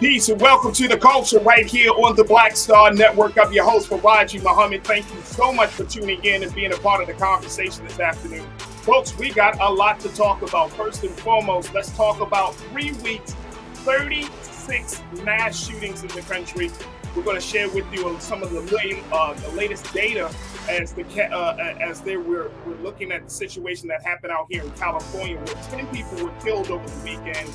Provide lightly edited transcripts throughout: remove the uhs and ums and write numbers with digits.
Peace and welcome to the culture right here on the Black Star Network. I'm your host, Faraji Muhammad. Thank you so much for tuning in and being a part of the conversation this afternoon. Folks, we got a lot to talk about. First and foremost, let's talk about 3 weeks, 36 mass shootings in the country. We're going to share with you some of the latest data as we're looking at the situation that happened out here in California, where 10 people were killed over the weekend,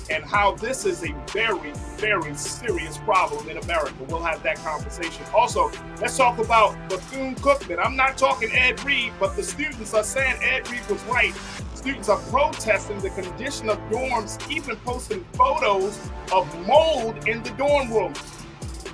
and how this is a very, very serious problem in America. We'll have that conversation. Also, let's talk about Bethune-Cookman. I'm not talking Ed Reed, but the students are saying Ed Reed was right. Students are protesting the condition of dorms, even posting photos of mold in the dorm rooms.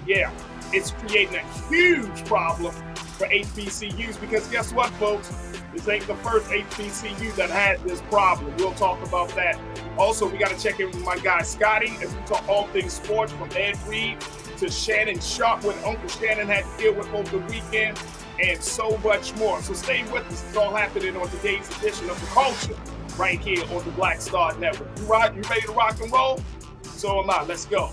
Yeah, it's creating a huge problem for HBCUs because guess what, folks? This ain't the first HBCU that had this problem. We'll talk about that. Also, we got to check in with my guy Scotty as we talk all things sports, from Ed Reed to Shannon Sharpe, what Uncle Shannon had to deal with over the weekend, and so much more. So stay with us. It's all happening on today's edition of The Culture right here on the Black Star Network. You ready to rock and roll? So am I. Let's go.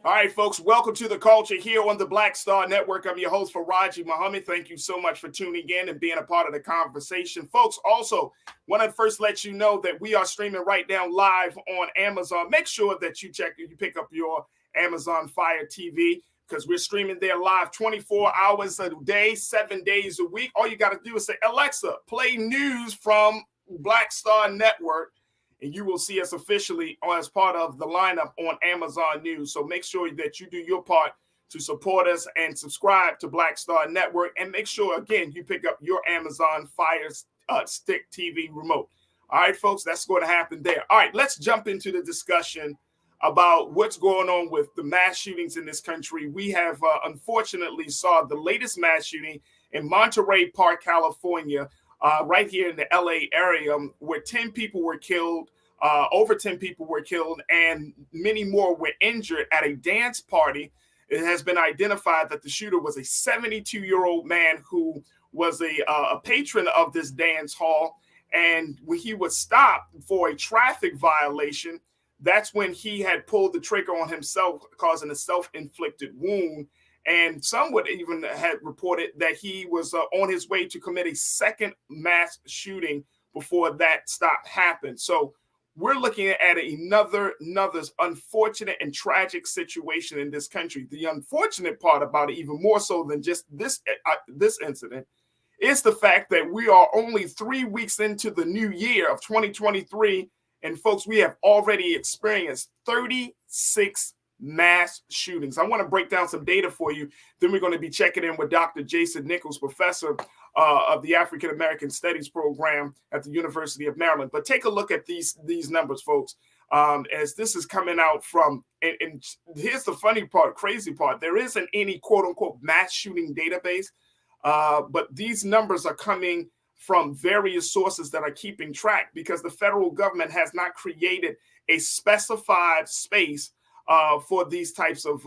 All right, folks, welcome to the culture here on the Black Star Network. I'm your host, Faraji Muhammad. Thank you so much for tuning in and being a part of the conversation. Folks, also want to first let you know that we are streaming right now live on Amazon. Make sure that you pick up your Amazon Fire TV, because we're streaming there live 24 hours a day, 7 days a week. All you got to do is say, Alexa, play news from Black Star Network, and you will see us officially as part of the lineup on Amazon News. So make sure that you do your part to support us and subscribe to Black Star Network. And make sure, again, you pick up your Amazon Fire Stick TV remote. All right, folks, that's going to happen there. All right, let's jump into the discussion about what's going on with the mass shootings in this country. We have, unfortunately, saw the latest mass shooting in Monterey Park, California, right here in the LA area, where 10 people were killed, over 10 people were killed, and many more were injured at a dance party. It has been identified that the shooter was a 72-year-old man who was a patron of this dance hall. And when he was stopped for a traffic violation, that's when he had pulled the trigger on himself, causing a self-inflicted wound. And some would even had reported that he was on his way to commit a second mass shooting before that stop happened. So we're looking at another unfortunate and tragic situation in this country. The unfortunate part about it, even more so than just this incident, is the fact that we are only 3 weeks into the new year of 2023. And folks, we have already experienced 36 mass shootings. I want to break down some data for you. Then we're going to be checking in with Dr. Jason Nichols, professor of the African American Studies program at the University of Maryland. But take a look at these numbers, folks, as this is coming out from, and here's the funny part, crazy part. There isn't any quote unquote mass shooting database, but these numbers are coming from various sources that are keeping track, because the federal government has not created a specified space for these types of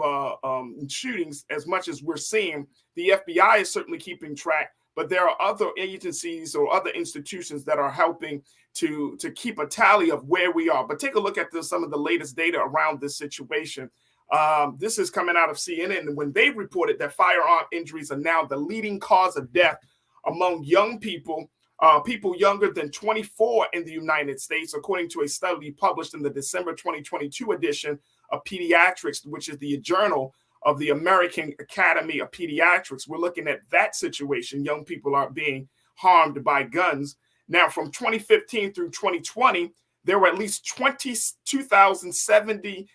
shootings as much as we're seeing. The FBI is certainly keeping track, but there are other agencies or other institutions that are helping to keep a tally of where we are. But take a look at some of the latest data around this situation. This is coming out of CNN, when they reported that firearm injuries are now the leading cause of death among young people, people younger than 24 in the United States, according to a study published in the December 2022 edition of Pediatrics, which is the journal of the American Academy of Pediatrics. We're looking at that situation. Young people are being harmed by guns. Now, from 2015 through 2020, there were at least 22,070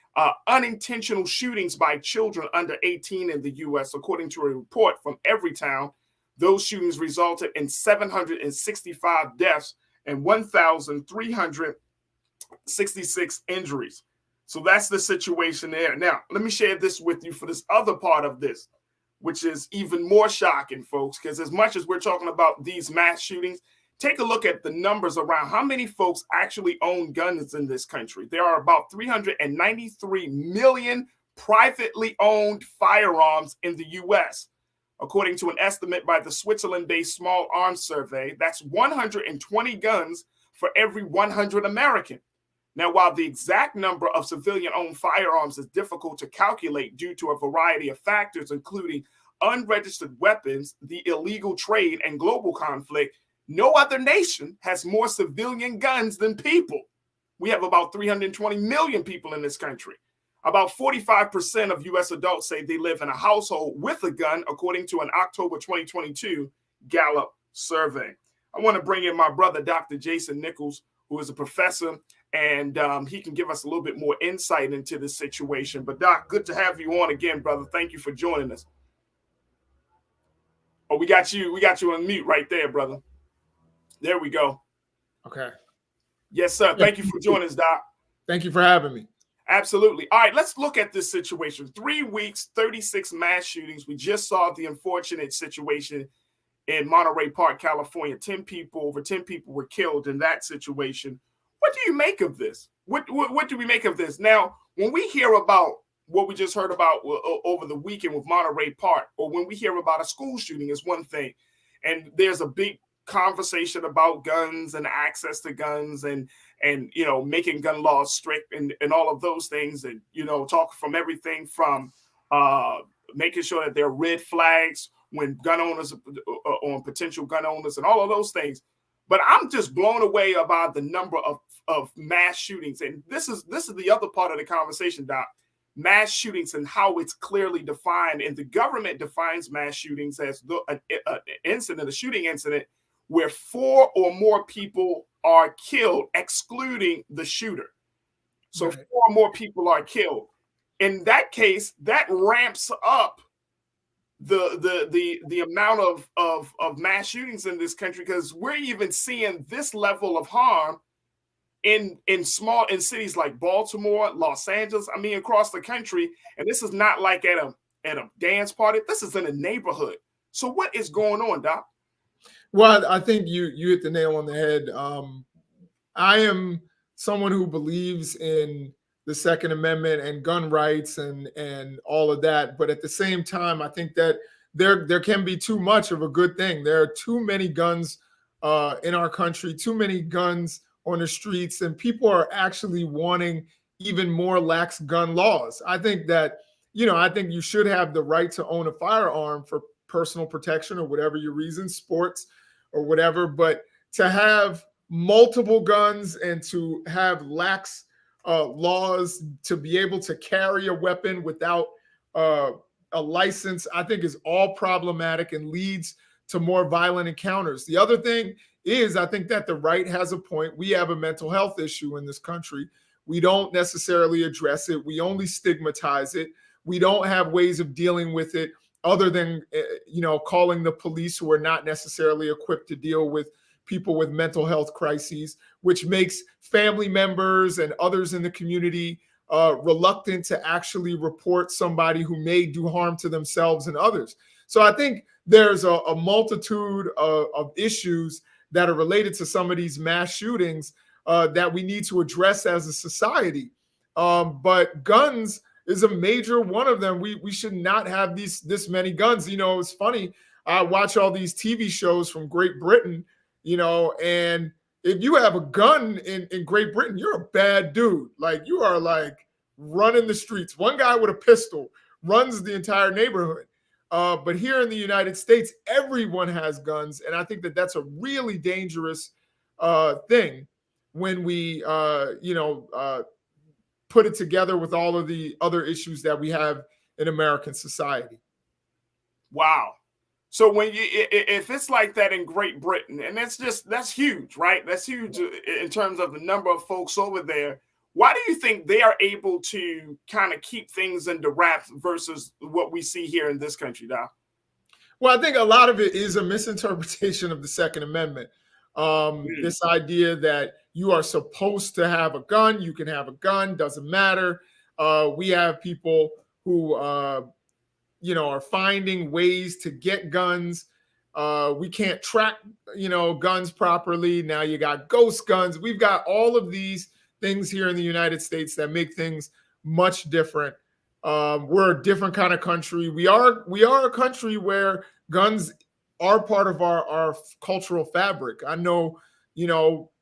unintentional shootings by children under 18 in the U.S., according to a report from Everytown. Those shootings resulted in 765 deaths and 1,366 injuries. So that's the situation there. Now, let me share this with you for this other part of this. which is even more shocking, folks, because as much as we're talking about these mass shootings, take a look at the numbers around how many folks actually own guns in this country. There are about 393 million privately owned firearms in the U.S. According to an estimate by the Switzerland-based Small Arms Survey, that's 120 guns for every 100 American. Now, while the exact number of civilian-owned firearms is difficult to calculate due to a variety of factors, including unregistered weapons, the illegal trade, and global conflict, no other nation has more civilian guns than people. We have about 320 million people in this country. About 45% of U.S. adults say they live in a household with a gun, according to an October 2022 Gallup survey. I want to bring in my brother, Dr. Jason Nichols, who is a professor, and he can give us a little bit more insight into this situation. But, Doc, good to have you on again, brother. Thank you for joining us. Oh, we got you on mute right there, brother. There we go. Okay. Yes, sir. Thank you for joining us, Doc. Thank you for having me. Absolutely. All right, let's look at this situation. 3 weeks, 36 mass shootings. We just saw the unfortunate situation in Monterey Park, California. Over 10 people were killed in that situation. What do you make of this? What do we make of this? Now, when we hear about what we just heard about over the weekend with Monterey Park, or when we hear about a school shooting, is one thing. And there's a big conversation about guns and access to guns and making gun laws strict and all of those things, and talk from everything from making sure that there are red flags when gun owners on potential gun owners and all of those things. But I'm just blown away about the number of mass shootings, and this is the other part of the conversation, Doc. Mass shootings and how it's clearly defined, and the government defines mass shootings as a shooting incident where 4 or more people are killed, excluding the shooter. So right. 4 or more people are killed. In that case, that ramps up the amount of mass shootings in this country, because we're even seeing this level of harm in cities like Baltimore, Los Angeles, across the country. And this is not like at a dance party. This is in a neighborhood. So what is going on, Doc? Well, I think you hit the nail on the head. I am someone who believes in the Second Amendment and gun rights and all of that. But at the same time, I think that there can be too much of a good thing. There are too many guns in our country, too many guns on the streets, and people are actually wanting even more lax gun laws. I think that, I think you should have the right to own a firearm for personal protection or whatever your reason, sports or whatever, but to have multiple guns and to have lax laws to be able to carry a weapon without a license, I think is all problematic and leads to more violent encounters. The other thing is, I think that the right has a point. We have a mental health issue in this country. We don't necessarily address it. We only stigmatize it. We don't have ways of dealing with it other than, calling the police, who are not necessarily equipped to deal with people with mental health crises, which makes family members and others in the community reluctant to actually report somebody who may do harm to themselves and others. So I think there's a multitude of issues that are related to some of these mass shootings that we need to address as a society. But guns is a major one of them. We should not have this many guns. It's funny. I watch all these TV shows from Great Britain, and if you have a gun in Great Britain, you're a bad dude. Like, you are like running the streets. One guy with a pistol runs the entire neighborhood. But here in the United States, everyone has guns. And I think that that's a really dangerous thing when we, put it together with all of the other issues that we have in American society. Wow. So if it's like that in Great Britain, and that's huge, right? That's huge in terms of the number of folks over there. Why do you think they are able to kind of keep things under wraps versus what we see here in this country, Doc? Well, I think a lot of it is a misinterpretation of the Second Amendment. This idea that you are supposed to have a gun, you can have a gun, doesn't matter. We have people who are finding ways to get guns. We can't track, guns properly. Now you got ghost guns. We've got all of these things here in the United States that make things much different. We're a different kind of country. We are a country where guns are part of our cultural fabric. I know,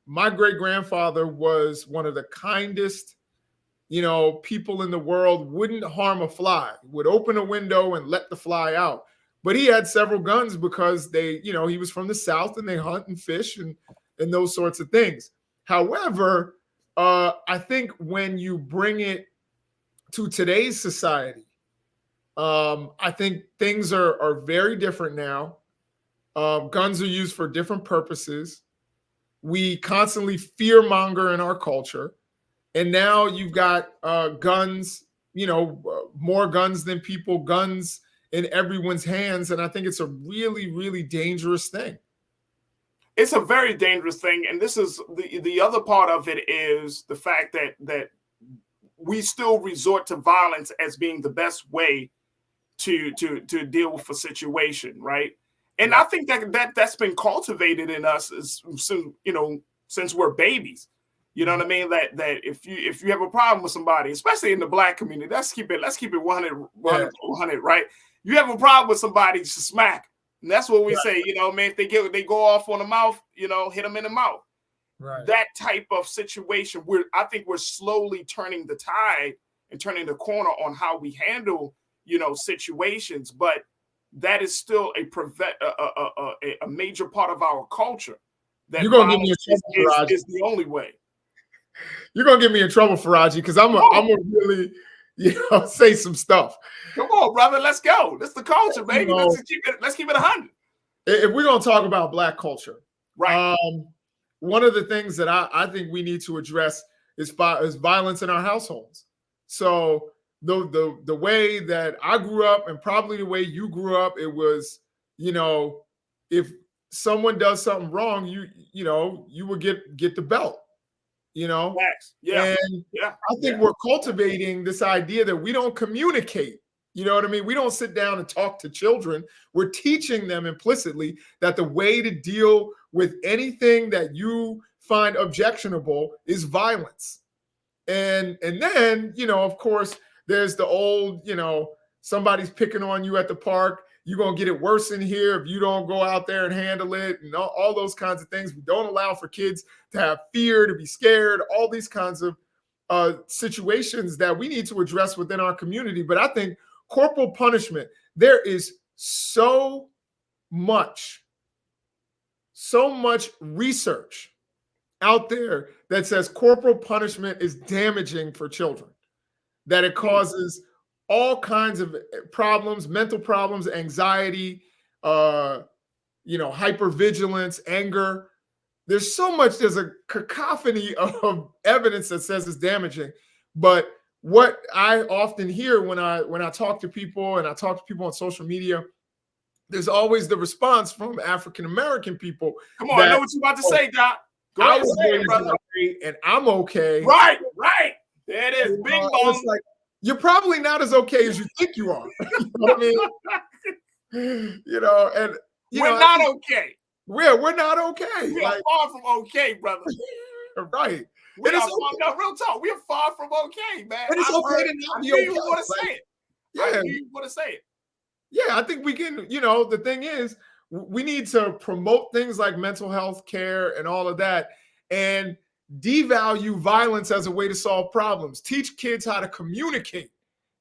my great grandfather was one of the kindest, people in the world. Wouldn't harm a fly, would open a window and let the fly out. But he had several guns because he was from the South and they hunt and fish and those sorts of things. However, I think when you bring it to today's society, I think things are very different now. Guns are used for different purposes. We constantly fearmonger in our culture. And now you've got guns, more guns than people, guns in everyone's hands. And I think it's a really, really dangerous thing. It's a very dangerous thing. And this is the other part of it is the fact that we still resort to violence as being the best way to deal with a situation, right? And I think that's been cultivated in us since we're babies. You know what I mean? That if you have a problem with somebody, especially in the Black community, let's keep it 100, right? You have a problem with somebody, you smack. And that's what we say, man, if they go off on the mouth, hit them in the mouth. Right. That type of situation, I think we're slowly turning the tide and turning the corner on how we handle, situations. But that is still a major part of our culture. That you're gonna get me in trouble, is the only way. You're gonna get me in trouble, Faraji, because I'm gonna really, say some stuff. Come on, brother, let's go. That's the culture, baby. Let's keep it 100. If we're gonna talk about Black culture, right? One of the things that I think we need to address is violence in our households. So the way that I grew up and probably the way you grew up, it was, if someone does something wrong, you would get the belt, Yeah. And I think we're cultivating this idea that we don't communicate. You know what I mean? We don't sit down and talk to children. We're teaching them implicitly that the way to deal with anything that you find objectionable is violence. And then, of course, there's the old, somebody's picking on you at the park. You're going to get it worse in here if you don't go out there and handle it, and all those kinds of things. We don't allow for kids to have fear, to be scared, all these kinds of situations that we need to address within our community. But I think corporal punishment, there is so much research out there that says corporal punishment is damaging for children, that it causes all kinds of problems, mental problems, anxiety, hypervigilance, anger. There's a cacophony of evidence that says it's damaging. But what I often hear when I talk to people and I talk to people on social media, there's always the response from African-American people. Come on, I know what you're about to say, Doc. Go ahead and say it, brother. And I'm okay. Right. There it is. Bing bong. It's like, you're probably not as okay as you think you are. You know what I mean? And we're not okay. We're not okay. We are far from okay, brother. Right. Real talk. We're far from okay, man. It's okay to not be okay. You want to say it. Yeah. You want to say it. Yeah, I think we can, the thing is, we need to promote things like mental health care and all of that, and devalue violence as a way to solve problems. Teach kids how to communicate.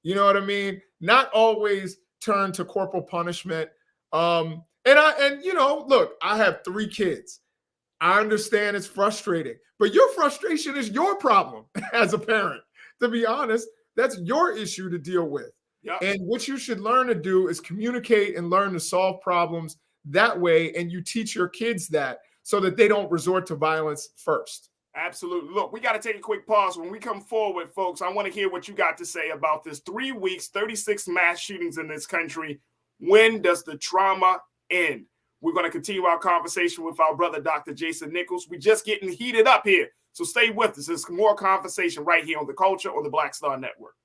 You know what I mean? Not always turn to corporal punishment. Look, I have 3 kids. I understand it's frustrating, but your frustration is your problem as a parent. To be honest, that's your issue to deal with. Yep. And what you should learn to do is communicate and learn to solve problems that way. And you teach your kids that so that they don't resort to violence first. Absolutely. Look, we got to take a quick pause. When we come forward, folks, I want to hear what you got to say about this 3 weeks, 36 mass shootings in this country. When does the trauma end? We're going to continue our conversation with our brother, Dr. Jason Nichols. We're just getting heated up here. So stay with us. There's more conversation right here on The Culture on the Black Star Network.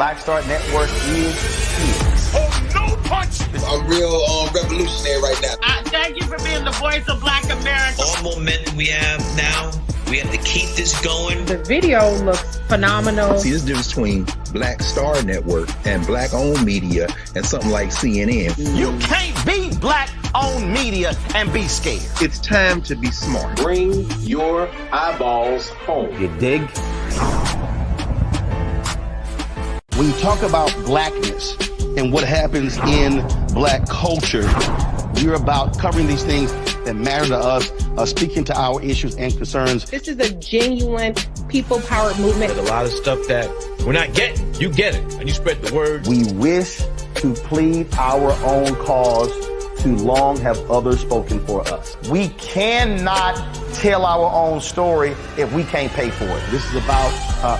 Black Star Network is here. Oh, no punch! I'm real revolutionary right now. Thank you for being the voice of Black America. All momentum we have now, we have to keep this going. The video looks phenomenal. See, there's a difference between Black Star Network and Black-owned media and something like CNN. You can't be Black-owned media and be scared. It's time to be smart. Bring your eyeballs home. You dig? When you talk about blackness and what happens in Black culture, we're about covering these things that matter to us, speaking to our issues and concerns. This is a genuine people-powered movement. There's a lot of stuff that we're not getting. You get it, and you spread the word. We wish to plead our own cause. Too long have others spoken for us. We cannot tell our own story if we can't pay for it. This is about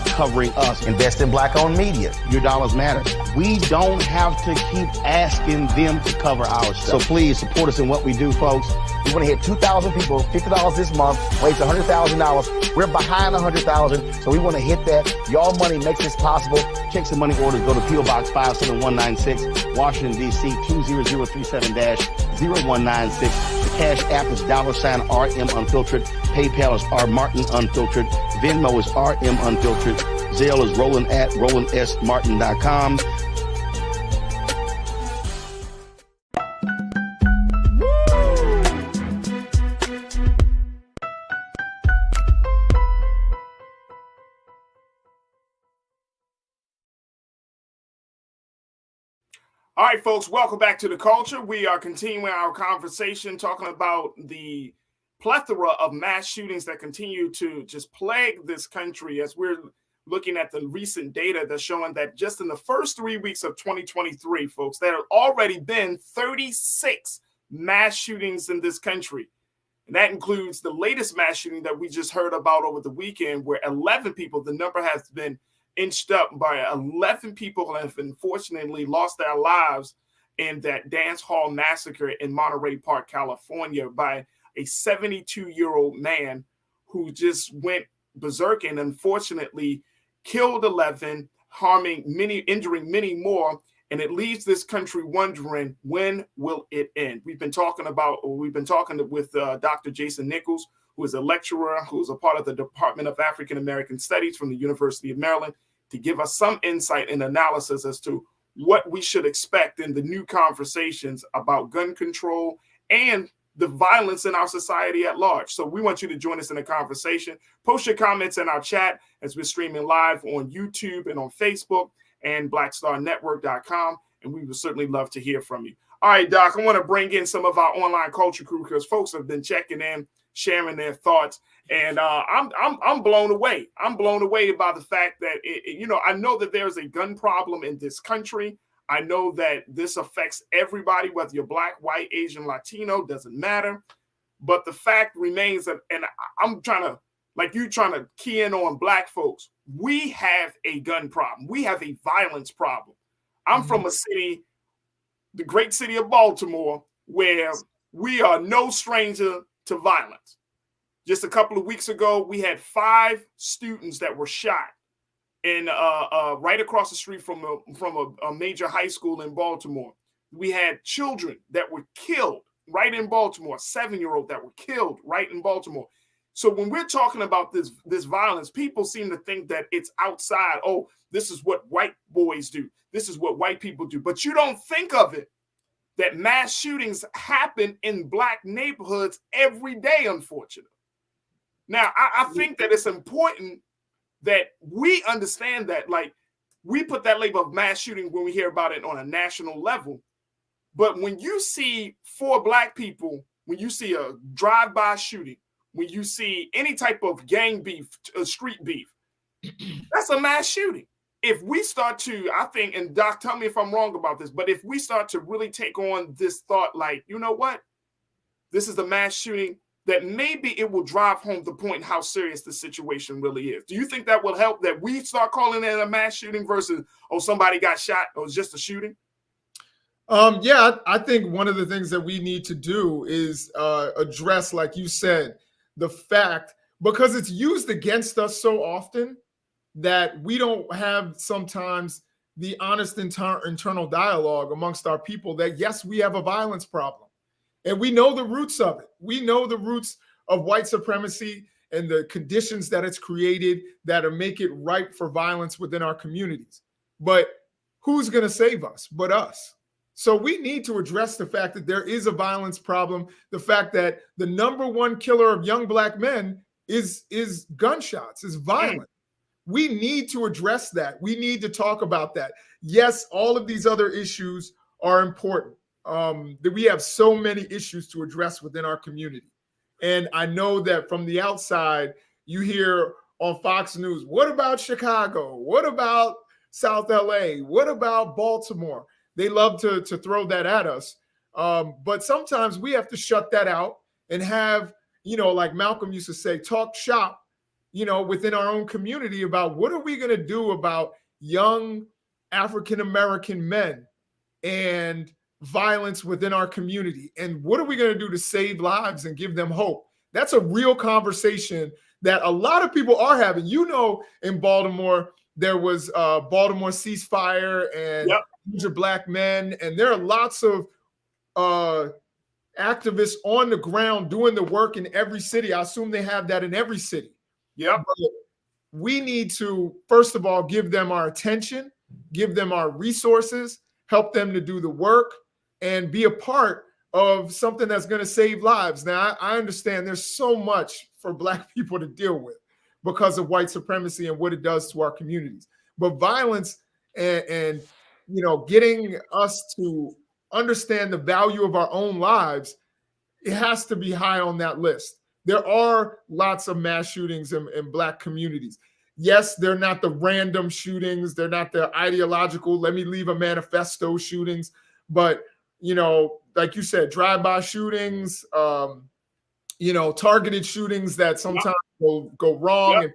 covering us. Invest in Black-owned media. Your dollars matter. We don't have to keep asking them to cover our stuff. So please support us in what we do, folks. We want to hit 2,000 people, $50 this month, raise $100,000. We're behind 100,000, so we want to hit that. Y'all money makes this possible. Checks and money orders go to P.O. Box 57196, Washington, D.C. 20037-0196. The Cash App is $RM Unfiltered. PayPal is R Martin Unfiltered. Venmo is RM Unfiltered. Zelle is roland@rolandsmartin.com. All right, folks, welcome back to The Culture. We are continuing our conversation talking about the plethora of mass shootings that continue to just plague this country as we're looking at the recent data that's showing that just in the first 3 weeks of 2023, folks, there have already been 36 mass shootings in this country. And that includes the latest mass shooting that we just heard about over the weekend, where 11 people, the number has been inched up by 11 people have unfortunately lost their lives in that dance hall massacre in Monterey Park, California, by a 72-year-old man who just went berserk and unfortunately killed 11, injuring many more. And it leaves this country wondering, when will it end? We've been talking with Dr. Jason Nichols, who is a lecturer, who is a part of the Department of African American Studies from the University of Maryland, to give us some insight and analysis as to what we should expect in the new conversations about gun control and the violence in our society at large. So we want you to join us in the conversation. Post your comments in our chat as we're streaming live on YouTube and on Facebook and blackstarnetwork.com. And we would certainly love to hear from you. All right, Doc, I want to bring in some of our online culture crew because folks have been checking in, sharing their thoughts, and I'm blown away. I'm blown away by the fact that I know that there's a gun problem in this country. I know that this affects everybody, whether you're Black, white, Asian, Latino, doesn't matter. But the fact remains that, and I'm trying to, like you trying to key in on Black folks, we have a gun problem. We have a violence problem. I'm from a city, the great city of Baltimore, where we are no stranger to violence. Just a couple of weeks ago, we had 5 students that were shot in right across the street from a major high school in Baltimore. We had children that were killed right in Baltimore, a 7-year-old that were killed right in Baltimore. So when we're talking about this violence, people seem to think that it's outside. Oh, this is what white boys do. This is what white people do. But you don't think of it, that mass shootings happen in Black neighborhoods every day, unfortunately. Now, I think that it's important that we understand that, like, we put that label of mass shooting when we hear about it on a national level. But when you see 4 Black people, when you see a drive-by shooting, when you see any type of gang beef, street beef, that's a mass shooting. If we start to, I think, and Doc, tell me if I'm wrong about this, but if we start to really take on this thought, like, you know what? This is a mass shooting, that maybe it will drive home the point how serious the situation really is. Do you think that will help, that we start calling it a mass shooting versus, oh, somebody got shot or it's just a shooting? Yeah, I think one of the things that we need to do is address, like you said, the fact, because it's used against us so often, that we don't have sometimes the honest internal dialogue amongst our people that, yes, we have a violence problem. And we know the roots of it. We know the roots of white supremacy and the conditions that it's created that make it ripe for violence within our communities. But who's going to save us but us? So we need to address the fact that there is a violence problem, the fact that the number one killer of young Black men is gunshots, is violence. We need to address that. We need to talk about that. Yes, all of these other issues are important. That we have so many issues to address within our community. And I know that from the outside, you hear on Fox News, what about Chicago? What about South LA? What about Baltimore? They love to throw that at us. But sometimes we have to shut that out and have, like Malcolm used to say, talk shop, within our own community about what are we going to do about young African-American men and violence within our community, and what are we going to do to save lives and give them hope? That's a real conversation that a lot of people are having. In Baltimore, there was Baltimore ceasefire and 100 Black men, and there are lots of activists on the ground doing the work in every city. I assume they have that in every city. But we need to, first of all, give them our attention, give them our resources, help them to do the work, and be a part of something that's going to save lives. Now, I understand there's so much for Black people to deal with because of white supremacy and what it does to our communities. But violence and getting us to understand the value of our own lives, it has to be high on that list. There are lots of mass shootings in Black communities. Yes, they're not the random shootings. They're not the ideological, let me leave a manifesto shootings. But, like you said, drive-by shootings, targeted shootings that sometimes will go wrong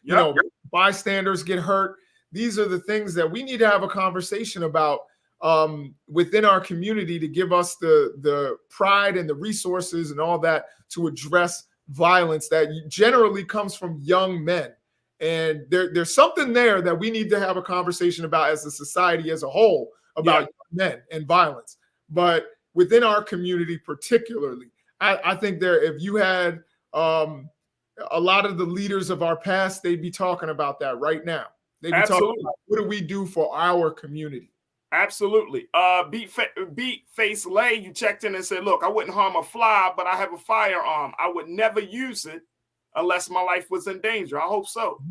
and, bystanders get hurt. These are the things that we need to have a conversation about within our community to give us the pride and the resources and all that to address violence that generally comes from young men. And there's something there that we need to have a conversation about as a society as a whole about young men and violence. But within our community particularly, I think if you had a lot of the leaders of our past, they'd be talking about that right now. They'd be talking about what do we do for our community. Absolutely. Beat Face Lay, you checked in and said, look, I wouldn't harm a fly, but I have a firearm. I would never use it unless my life was in danger. I hope so.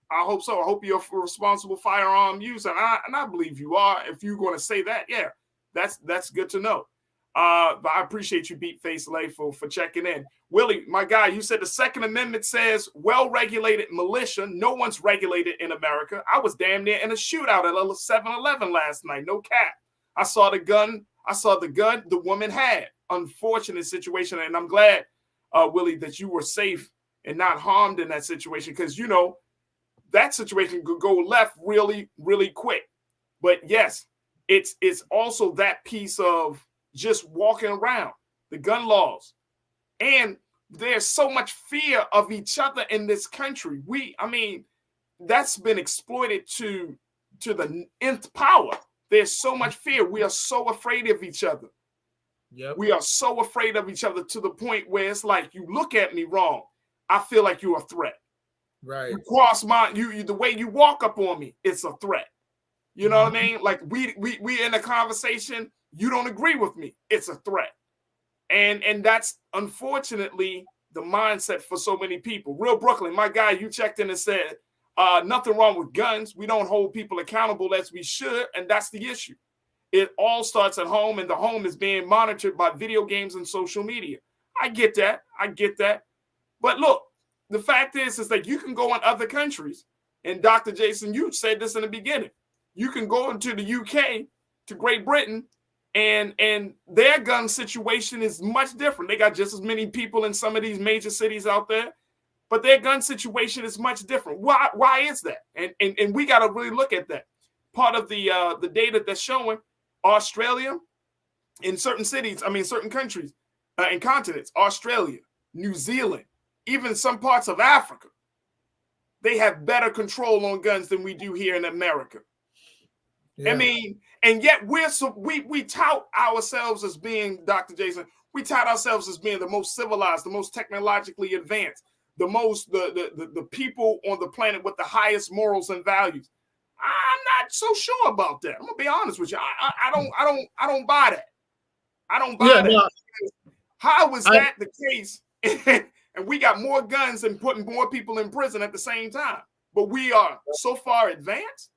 I hope you're a responsible firearm user. And I believe you are. If you're going to say that, that's good to know. But I appreciate you, Beat Face Lay, for checking in. Willie, my guy, you said the Second Amendment says well-regulated militia. No one's regulated in America. I was damn near in a shootout at a 7-Eleven last night. No cap. I saw the gun the woman had. Unfortunate situation. And I'm glad, Willie, that you were safe and not harmed in that situation, because, that situation could go left really, really quick. But yes, it's also that piece of just walking around, the gun laws. And there's so much fear of each other in this country. That's been exploited to the nth power. There's so much fear. We are so afraid of each other. We are so afraid of each other to the point where it's like, you look at me wrong, I feel like you're a threat. Right. You cross the way you walk up on me, it's a threat. You know what I mean? Like we in a conversation, you don't agree with me, it's a threat. And that's unfortunately the mindset for so many people. Real Brooklyn, my guy, you checked in and said, nothing wrong with guns. We don't hold people accountable as we should, and that's the issue. It all starts at home, and the home is being monitored by video games and social media. I get that. But look, the fact is that you can go in other countries, and Dr. Jason, you said this in the beginning. You can go into the UK, to Great Britain, and their gun situation is much different. They got just as many people in some of these major cities out there, but their gun situation is much different. Why is that? And we got to really look at that. Part of the data that's showing Australia, in certain cities, certain countries and continents, Australia, New Zealand, even some parts of Africa, they have better control on guns than we do here in America. Yeah. I mean, and yet we tout ourselves as being, Dr. Jason, we tout ourselves as being the most civilized, the most technologically advanced, the people on the planet with the highest morals and values. I'm not so sure about that. I'm gonna be honest with you. I don't buy that. I don't buy that. No, how is that the case? And we got more guns and putting more people in prison at the same time, but we are so far advanced.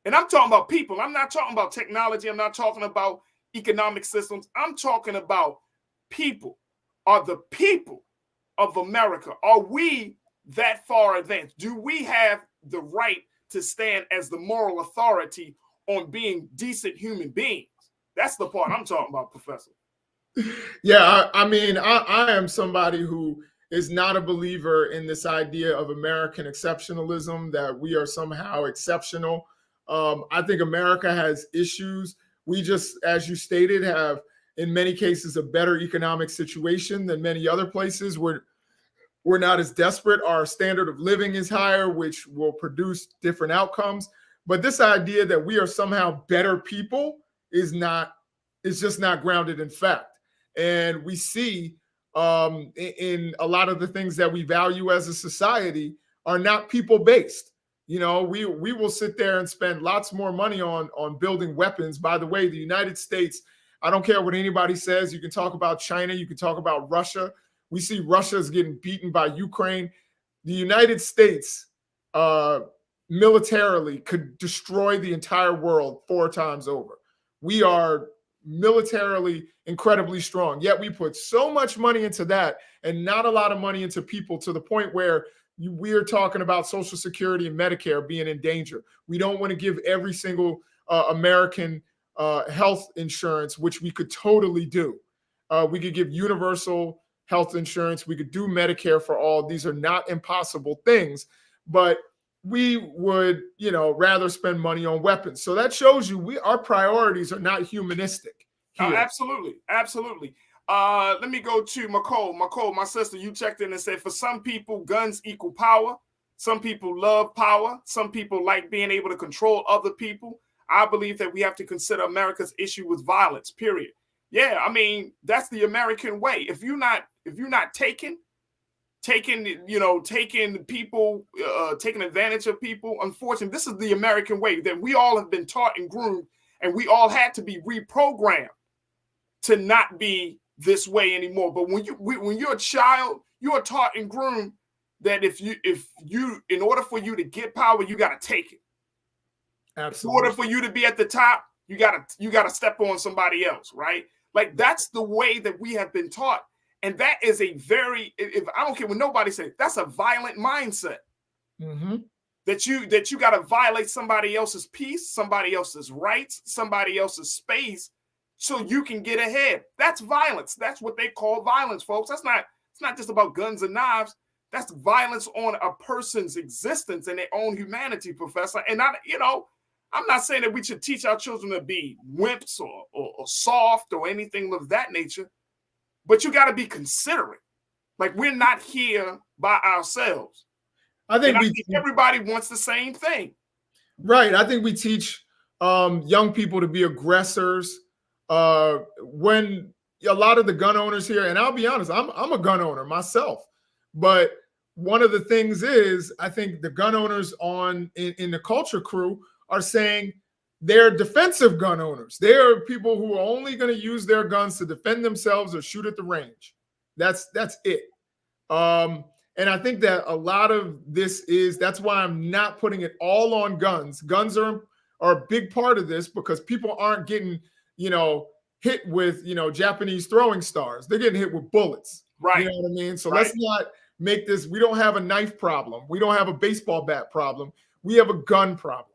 And I'm talking about people. I'm not talking about technology. I'm not talking about economic systems. I'm talking about people. Are the people of America, are we that far advanced? Do we have the right to stand as the moral authority on being decent human beings? That's the part I'm talking about, Professor. Yeah, I mean, I am somebody who is not a believer in this idea of American exceptionalism, that we are somehow exceptional. I think America has issues. We just, as you stated, have in many cases a better economic situation than many other places. We're not as desperate. Our standard of living is higher, which will produce different outcomes. But this idea that we are somehow better people is just not grounded in fact. And we see in a lot of the things that we value as a society are not people-based. You know, we will sit there and spend lots more money on building weapons. By the way, the United States, I don't care what anybody says. You can talk about China, you can talk about Russia. We see Russia is getting beaten by Ukraine. The United States militarily could destroy the entire world 4 times over. We are militarily incredibly strong, yet we put so much money into that and not a lot of money into people, to the point where we are talking about Social Security and Medicare being in danger. We don't want to give every single American health insurance, which we could totally do. We could give universal health insurance. We could do Medicare for all. These are not impossible things, but we would, rather spend money on weapons. So that shows you our priorities are not humanistic here. Absolutely. Absolutely. Let me go to McCole. McCole, my sister, you checked in and said, for some people, guns equal power. Some people love power. Some people like being able to control other people. I believe that we have to consider America's issue with violence, period. Yeah, I mean, that's the American way. If you're not taking people, taking advantage of people, unfortunately, this is the American way that we all have been taught and groomed, and we all had to be reprogrammed to not be this way anymore. But when you're a child, you are taught and groomed that if you in order for you to get power, you got to take it. Absolutely. In order for you to be at the top, you gotta step on somebody else, right? Like, that's the way that we have been taught. And that is if I don't care what nobody says, that's a violent mindset. Mm-hmm. That you got to violate somebody else's peace, somebody else's rights, somebody else's space, so you can get ahead. That's violence. That's what they call violence, folks. It's not just about guns and knives. That's violence on a person's existence and their own humanity, Professor. And I'm not saying that we should teach our children to be wimps or soft or anything of that nature, but you got to be considerate. Like, we're not here by ourselves. I think everybody wants the same thing. Right. I think we teach young people to be aggressors. When a lot of the gun owners here, and I'll be honest, I'm a gun owner myself, but one of the things is, I think the gun owners in the culture crew are saying they're defensive gun owners. They are people who are only going to use their guns to defend themselves or shoot at the range. That's it. And I think that a lot of that's why I'm not putting it all on guns. Guns are a big part of this, because people aren't getting, hit with, Japanese throwing stars. They're getting hit with bullets. Right. You know what I mean? So let's not make this, we don't have a knife problem. We don't have a baseball bat problem. We have a gun problem.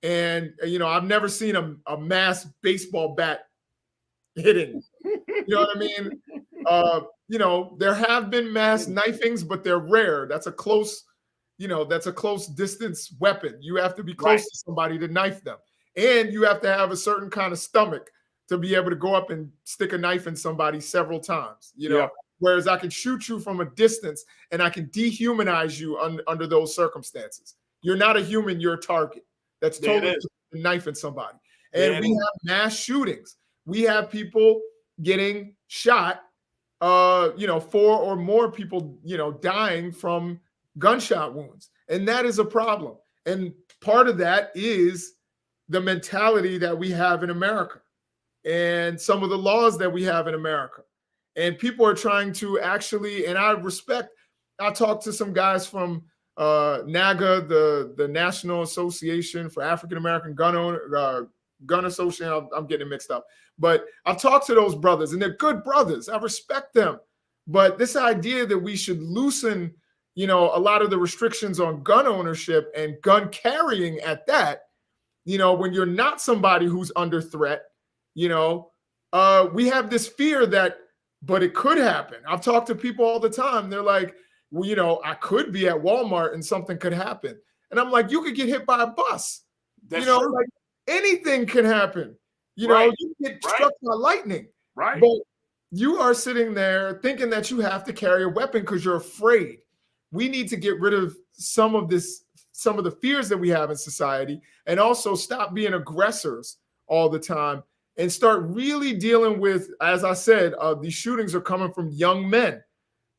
And, I've never seen a mass baseball bat hitting. You know what I mean? There have been mass knifings, but they're rare. That's a close distance weapon. You have to be close to somebody to knife them. And you have to have a certain kind of stomach to be able to go up and stick a knife in somebody several times, Whereas I can shoot you from a distance and I can dehumanize you under those circumstances. You're not a human, you're a target. That's totally knifing somebody. And we have mass shootings. We have people getting shot, 4 or more people, dying from gunshot wounds. And that is a problem. And part of that is the mentality that we have in America and some of the laws that we have in America. And people are trying to actually, and I talked to some guys from NAGA, the National Association for African American Gun Association. I'm getting it mixed up. But I've talked to those brothers, and they're good brothers. I respect them. But this idea that we should loosen, a lot of the restrictions on gun ownership and gun carrying at that, when you're not somebody who's under threat, we have this fear that, but it could happen. I've talked to people all the time. They're like, well, I could be at Walmart and something could happen. And I'm like, you could get hit by a bus. That's true. Like anything can happen. You get struck by lightning. Right. But you are sitting there thinking that you have to carry a weapon because you're afraid. We need to get rid of some of the fears that we have in society, and also stop being aggressors all the time and start really dealing with, as I said, these shootings are coming from young men.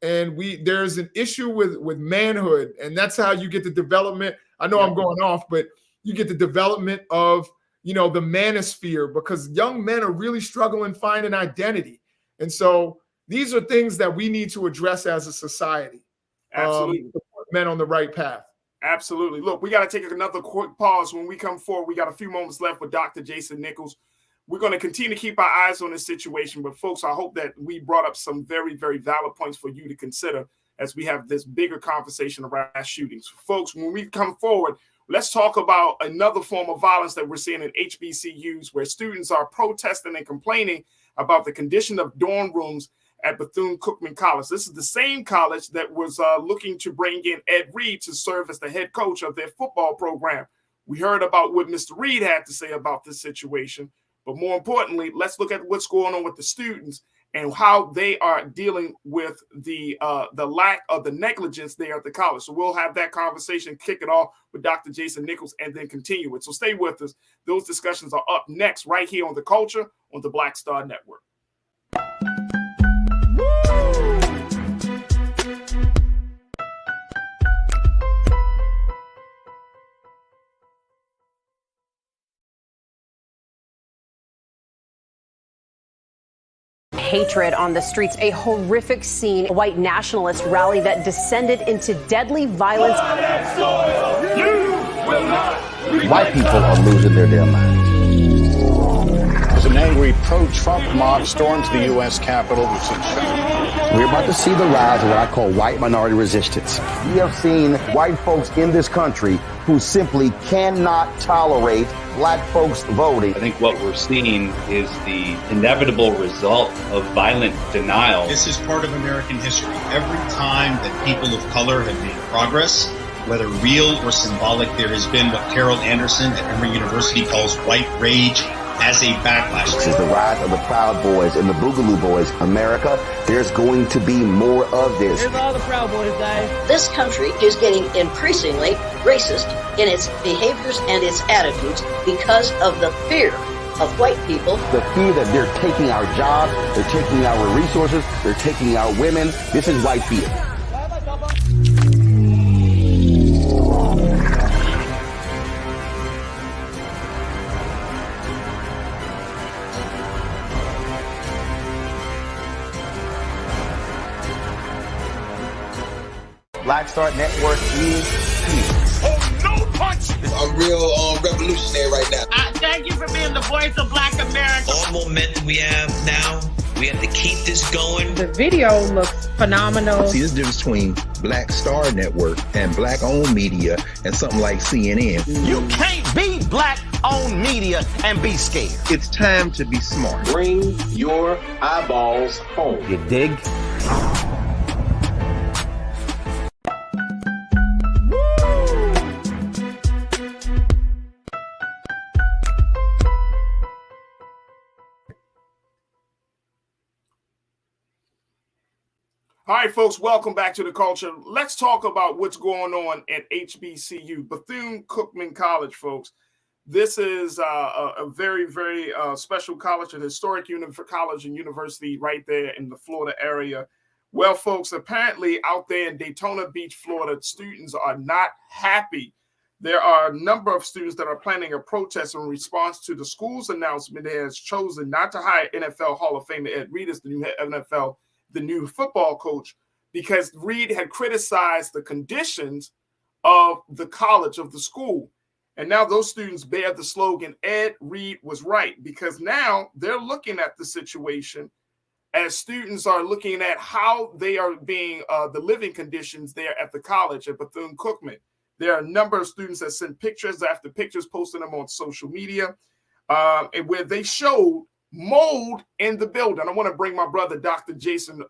And there's an issue with manhood, and that's how you get the development. I know I'm going off, but you get the development of, the manosphere, because young men are really struggling finding identity. And so these are things that we need to address as a society. Absolutely. To put men on the right path. Absolutely. Look, we got to take another quick pause. When we come forward, we got a few moments left with Dr. Jason Nichols. We're going to continue to keep our eyes on this situation. But, folks, I hope that we brought up some very, very valid points for you to consider as we have this bigger conversation around shootings. Folks, when we come forward, let's talk about another form of violence that we're seeing in HBCUs, where students are protesting and complaining about the condition of dorm rooms at Bethune-Cookman College. This is the same college that was looking to bring in Ed Reed to serve as the head coach of their football program. We heard about what Mr. Reed had to say about this situation. But more importantly, let's look at what's going on with the students and how they are dealing with the lack of the negligence there at the college. So we'll have that conversation, kick it off with Dr. Jason Nichols, and then continue it. So stay with us. Those discussions are up next right here on The Culture on the Black Star Network. Hatred on the streets, a horrific scene, a white nationalist rally that descended into deadly violence. White people are losing their damn minds. An angry pro-Trump mob storms the U.S. Capitol. We're about to see the rise of what I call white minority resistance. We have seen white folks in this country who simply cannot tolerate black folks voting. I think what we're seeing is the inevitable result of violent denial. This is part of American history. Every time that people of color have made progress, whether real or symbolic, there has been what Carol Anderson at Emory University calls white rage as a backlash. This is the rise of the Proud Boys and the Boogaloo Boys. America, there's going to be more of this. Here's all the Proud Boys, guys. This country is getting increasingly racist in its behaviors and its attitudes because of the fear of white people. The fear that they're taking our jobs, they're taking our resources, they're taking our women. This is white fear. Black Star Network is here. Oh, no punch! I'm real revolutionary right now. Thank you for being the voice of Black America. All momentum we have now, we have to keep this going. The video looks phenomenal. See, this difference between Black Star Network and black-owned media and something like CNN. You can't be black-owned media and be scared. It's time to be smart. Bring your eyeballs home. You dig? All right, folks, welcome back to The Culture. Let's talk about what's going on at HBCU, Bethune-Cookman College, folks. This is a very, very special college, an historic college and university right there in the Florida area. Well, folks, apparently out there in Daytona Beach, Florida, students are not happy. There are a number of students that are planning a protest in response to the school's announcement. It has chosen not to hire NFL Hall of Famer Ed Reed as the new football coach, because Reed had criticized the conditions of the college, of the school. And now those students bear the slogan, Ed Reed was right, because now they're looking at the situation as students are looking at how they are being, the living conditions there at the college at Bethune-Cookman. There are a number of students that sent pictures after pictures, posting them on social media, and where they showed mold in the building. I want to bring my brother, Dr. Jason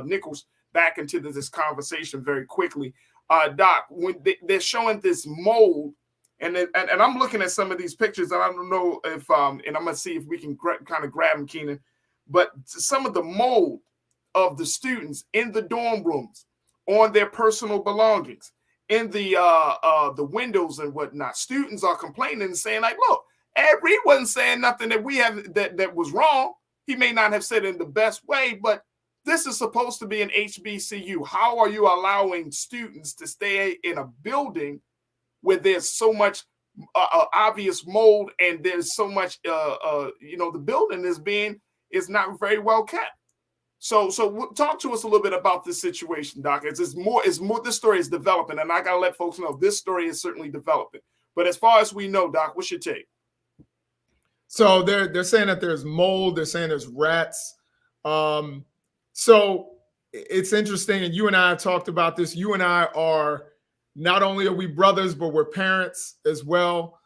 Nichols, back into this conversation very quickly. Doc, when they're showing this mold, and I'm looking at some of these pictures, and I don't know if, and I'm going to see if we can kind of grab them, Keenan, but some of the mold of the students in the dorm rooms, on their personal belongings, in the windows and whatnot. Students are complaining and saying, like, look, Ed Reed wasn't saying nothing that we have that was wrong. He may not have said it in the best way, but this is supposed to be an HBCU. How are you allowing students to stay in a building where there's so much obvious mold and there's so much, the building is not very well kept? So talk to us a little bit about this situation, Doc. It's more. This story is developing, and I gotta let folks know this story is certainly developing. But as far as we know, Doc, what's your take? So they're saying that there's mold. They're saying there's rats. So it's interesting, and you and I have talked about this. You and I are not only are we brothers, but we're parents as well.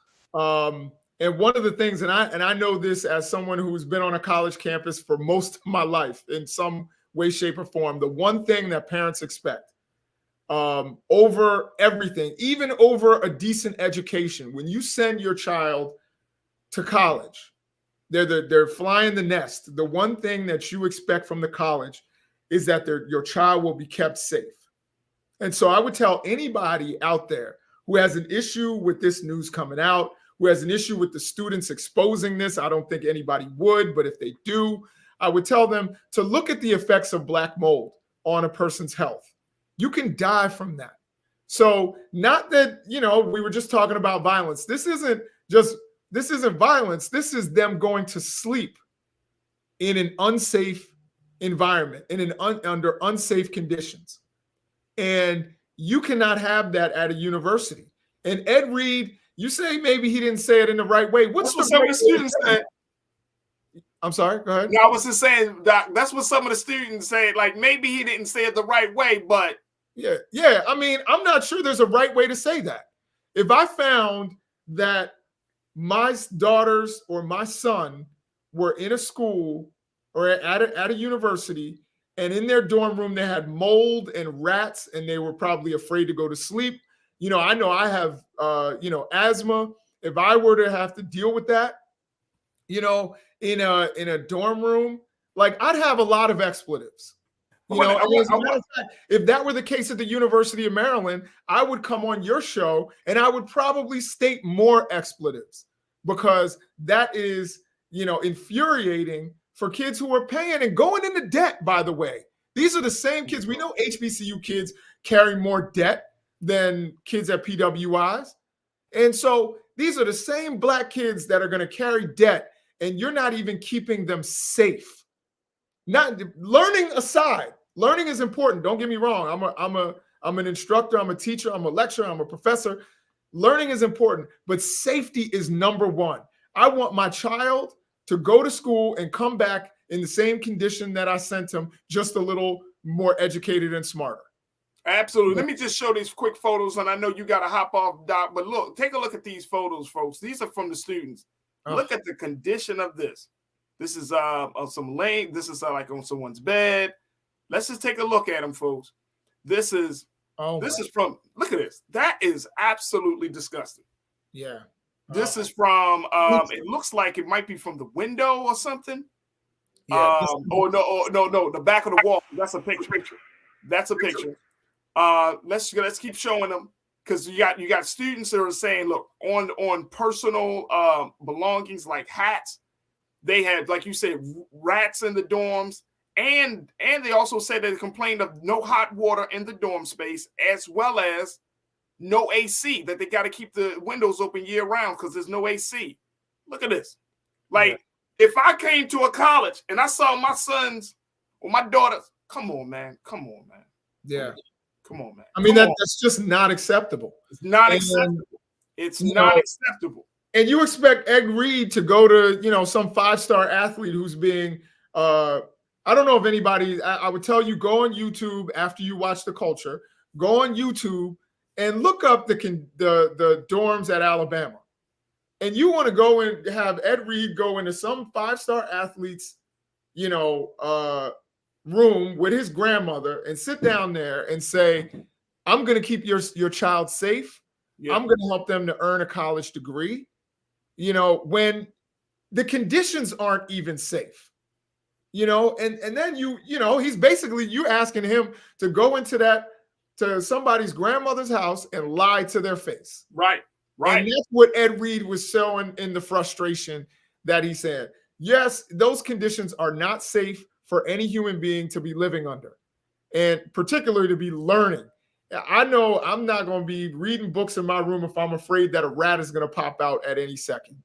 And one of the things, and I know this as someone who's been on a college campus for most of my life in some way, shape, or form, the one thing that parents expect over everything, even over a decent education, when you send your child to college, they're flying the nest. The one thing that you expect from the college is that your child will be kept safe. And so I would tell anybody out there who has an issue with this news coming out, who has an issue with the students exposing this. I don't think anybody would, but if they do, I would tell them to look at the effects of black mold on a person's health. You can die from that. So not that, we were just talking about violence. This isn't violence. This is them going to sleep in an unsafe environment, under unsafe conditions. And you cannot have that at a university. And Ed Reed, you say maybe he didn't say it in the right way. What's the some of the students said? I'm sorry, go ahead. No, I was just saying, Doc, that's what some of the students said. Like, maybe he didn't say it the right way, but yeah. I mean, I'm not sure there's a right way to say that. If I found that my daughters or my son were in a school or at a university, and in their dorm room they had mold and rats, and they were probably afraid to go to sleep. I know I have, asthma. If I were to have to deal with that, in a dorm room, like, I'd have a lot of expletives. If that were the case at the University of Maryland, I would come on your show and I would probably state more expletives, because that is, infuriating for kids who are paying and going into debt, by the way. These are the same kids. We know HBCU kids carry more debt than kids at PWIs. And so these are the same black kids that are going to carry debt, and you're not even keeping them safe. Not learning aside, learning is important. Don't get me wrong. I'm an instructor, I'm a teacher, I'm a lecturer, I'm a professor. Learning is important, but safety is number one. I want my child to go to school and come back in the same condition that I sent him, just a little more educated and smarter. Absolutely. Let me just show these quick photos, and I know you got to hop off, Doc, but look, take a look at these photos, folks. These are from the students. Look at the condition of this. This is this is like on someone's bed. Let's just take a look at them, folks. This is from, look at this. That is absolutely disgusting. Yeah. This is from, it looks like it might be from the window or something. Yeah, no, the back of the wall. That's a picture. That's a picture. Let's keep showing them. because you got students that are saying, look, on personal belongings like hats, they had, like you said, rats in the dorms, and they also said they complained of no hot water in the dorm space, as well as no AC, that they got to keep the windows open year round because there's no AC. Look at this. Like, if I came to a college and I saw my sons or my daughters, come on, man. Yeah. Come on, man. I mean, that's just not acceptable. It's not acceptable. It's not acceptable. And you expect Ed Reed to go to, some 5-star athlete who's being, I don't know if anybody, I would tell you, go on YouTube after you watch The Culture, go on YouTube and look up the dorms at Alabama. And you want to go and have Ed Reed go into some 5-star athlete's, room with his grandmother and sit down there and say, I'm going to keep your child safe. Yeah. I'm going to help them to earn a college degree. When the conditions aren't even safe, and then he's basically, you asking him to go to somebody's grandmother's house and lie to their face. Right. And that's what Ed Reed was showing in the frustration that he said. Yes, those conditions are not safe for any human being to be living under, and particularly to be learning. I know I'm not going to be reading books in my room if I'm afraid that a rat is going to pop out at any second.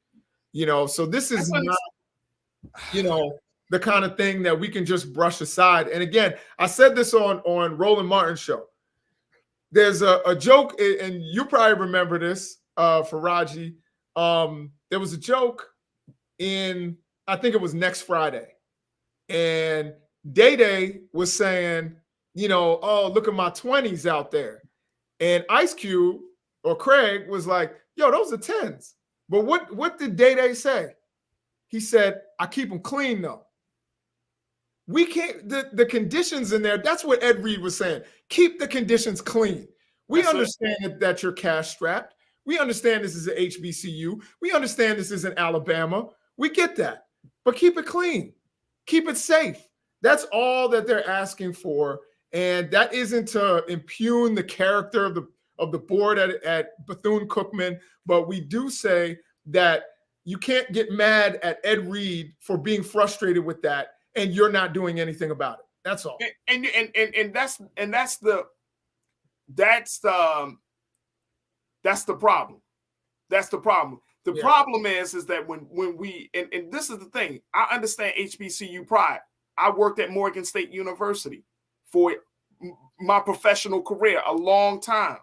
So this is not, the kind of thing that we can just brush aside. And again, I said this on Roland Martin's show. There's a joke, and you probably remember this, Faraji. There was a joke in, I think it was Next Friday. And Day was saying, oh, look at my 20s out there. And Ice Cube or Craig was like, yo, those are 10s. But what did Day say? He said, I keep them clean though. We can't, the conditions in there, that's what Ed Reed was saying. Keep the conditions clean. We understand that you're cash strapped. We understand this is an HBCU. We understand this is in Alabama. We get that. But keep it clean. Keep it safe. That's all that they're asking for. And that isn't to impugn the character of the board at Bethune-Cookman, but we do say that you can't get mad at Ed Reed for being frustrated with that, and you're not doing anything about it. That's all. And that's the problem. That's the problem. The problem is that when we, and this is the thing, I understand HBCU pride. I worked at Morgan State University for my professional career a long time.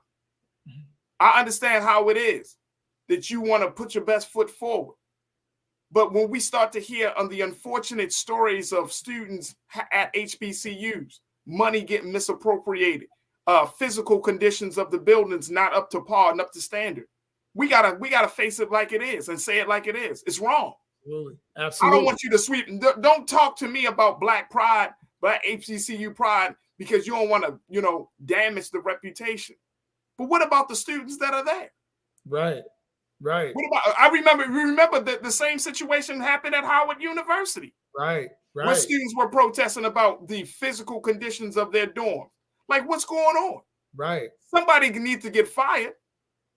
I understand how it is that you want to put your best foot forward. But when we start to hear on the unfortunate stories of students at HBCUs, money getting misappropriated, physical conditions of the buildings not up to par and up to standard, we gotta face it like it is and say it like it is. It's wrong. Absolutely. I don't want you to sweep. Don't talk to me about Black pride, Black HBCU pride, because you don't want to, damage the reputation. But what about the students that are there? Right. What about? Remember that the same situation happened at Howard University. Right. Where students were protesting about the physical conditions of their dorm. Like, what's going on? Right. Somebody needs to get fired.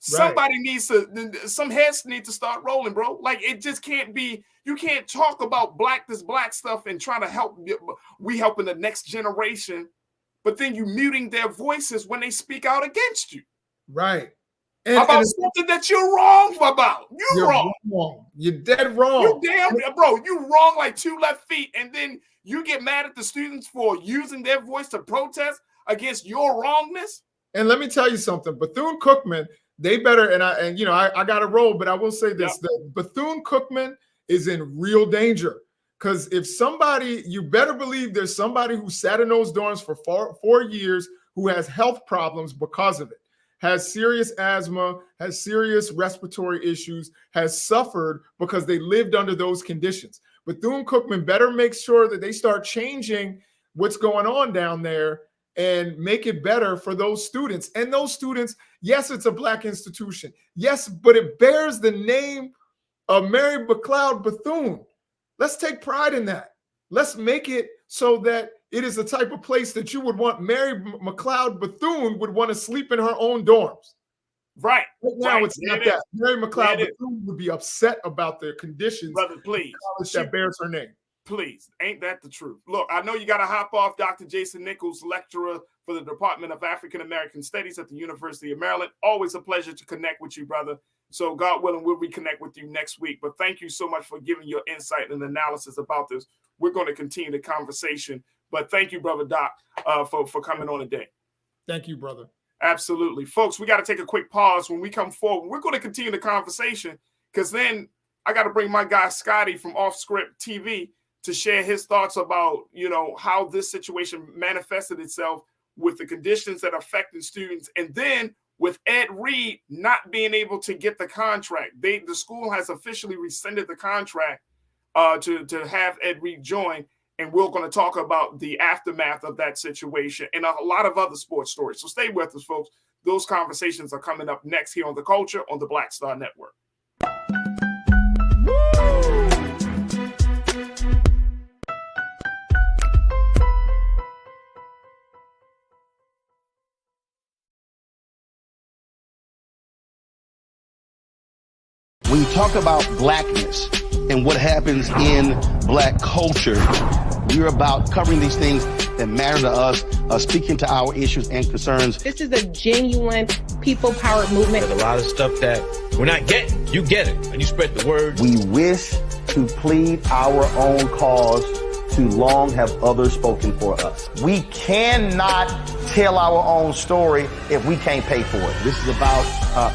Somebody needs to, some heads need to start rolling, bro. Like, it just can't be, you can't talk about this black stuff and trying to helping the next generation, but then you muting their voices when they speak out against you. Right. About something that you're wrong about. You're wrong. You're dead wrong. You're wrong like 2 left feet, and then you get mad at the students for using their voice to protest against your wrongness. And let me tell you something, Bethune-Cookman, they better, I got to roll, but I will say this, that Bethune-Cookman is in real danger, because if somebody, you better believe there's somebody who sat in those dorms for 4 years who has health problems because of it, has serious asthma, has serious respiratory issues, has suffered because they lived under those conditions. Bethune-Cookman better make sure that they start changing what's going on down there and make it better for those students. And those students, yes, it's a Black institution. Yes, but it bears the name of Mary McLeod Bethune. Let's take pride in that. Let's make it so that it is the type of place that you would want Mary McLeod Bethune would want to sleep in her own dorms. Right. Right now, it's not that. Mary McLeod Bethune would be upset about the conditions. Brother, please. That bears her name. Please, ain't that the truth? Look, I know you got to hop off. Dr. Jason Nichols, lecturer for the Department of African American Studies at the University of Maryland. Always a pleasure to connect with you, brother. So God willing, we'll reconnect with you next week. But thank you so much for giving your insight and analysis about this. We're going to continue the conversation. But thank you, brother Doc, for coming on today. Thank you, brother. Absolutely. Folks, we got to take a quick pause. When we come forward, we're going to continue the conversation because then I got to bring my guy Scotty from Off Script TV to share his thoughts about, how this situation manifested itself with the conditions that affected students. And then with Ed Reed not being able to get the contract, the school has officially rescinded the contract to have Ed Reed join. And we're going to talk about the aftermath of that situation and a lot of other sports stories. So stay with us, folks. Those conversations are coming up next here on The Culture on the Black Star Network. When you talk about blackness and what happens in black culture, we're about covering these things that matter to us, speaking to our issues and concerns. This is a genuine people-powered movement. There's a lot of stuff that we're not getting. You get it, and you spread the word. We wish to plead our own cause. Too long have others spoken for us. We cannot tell our own story if we can't pay for it. This is about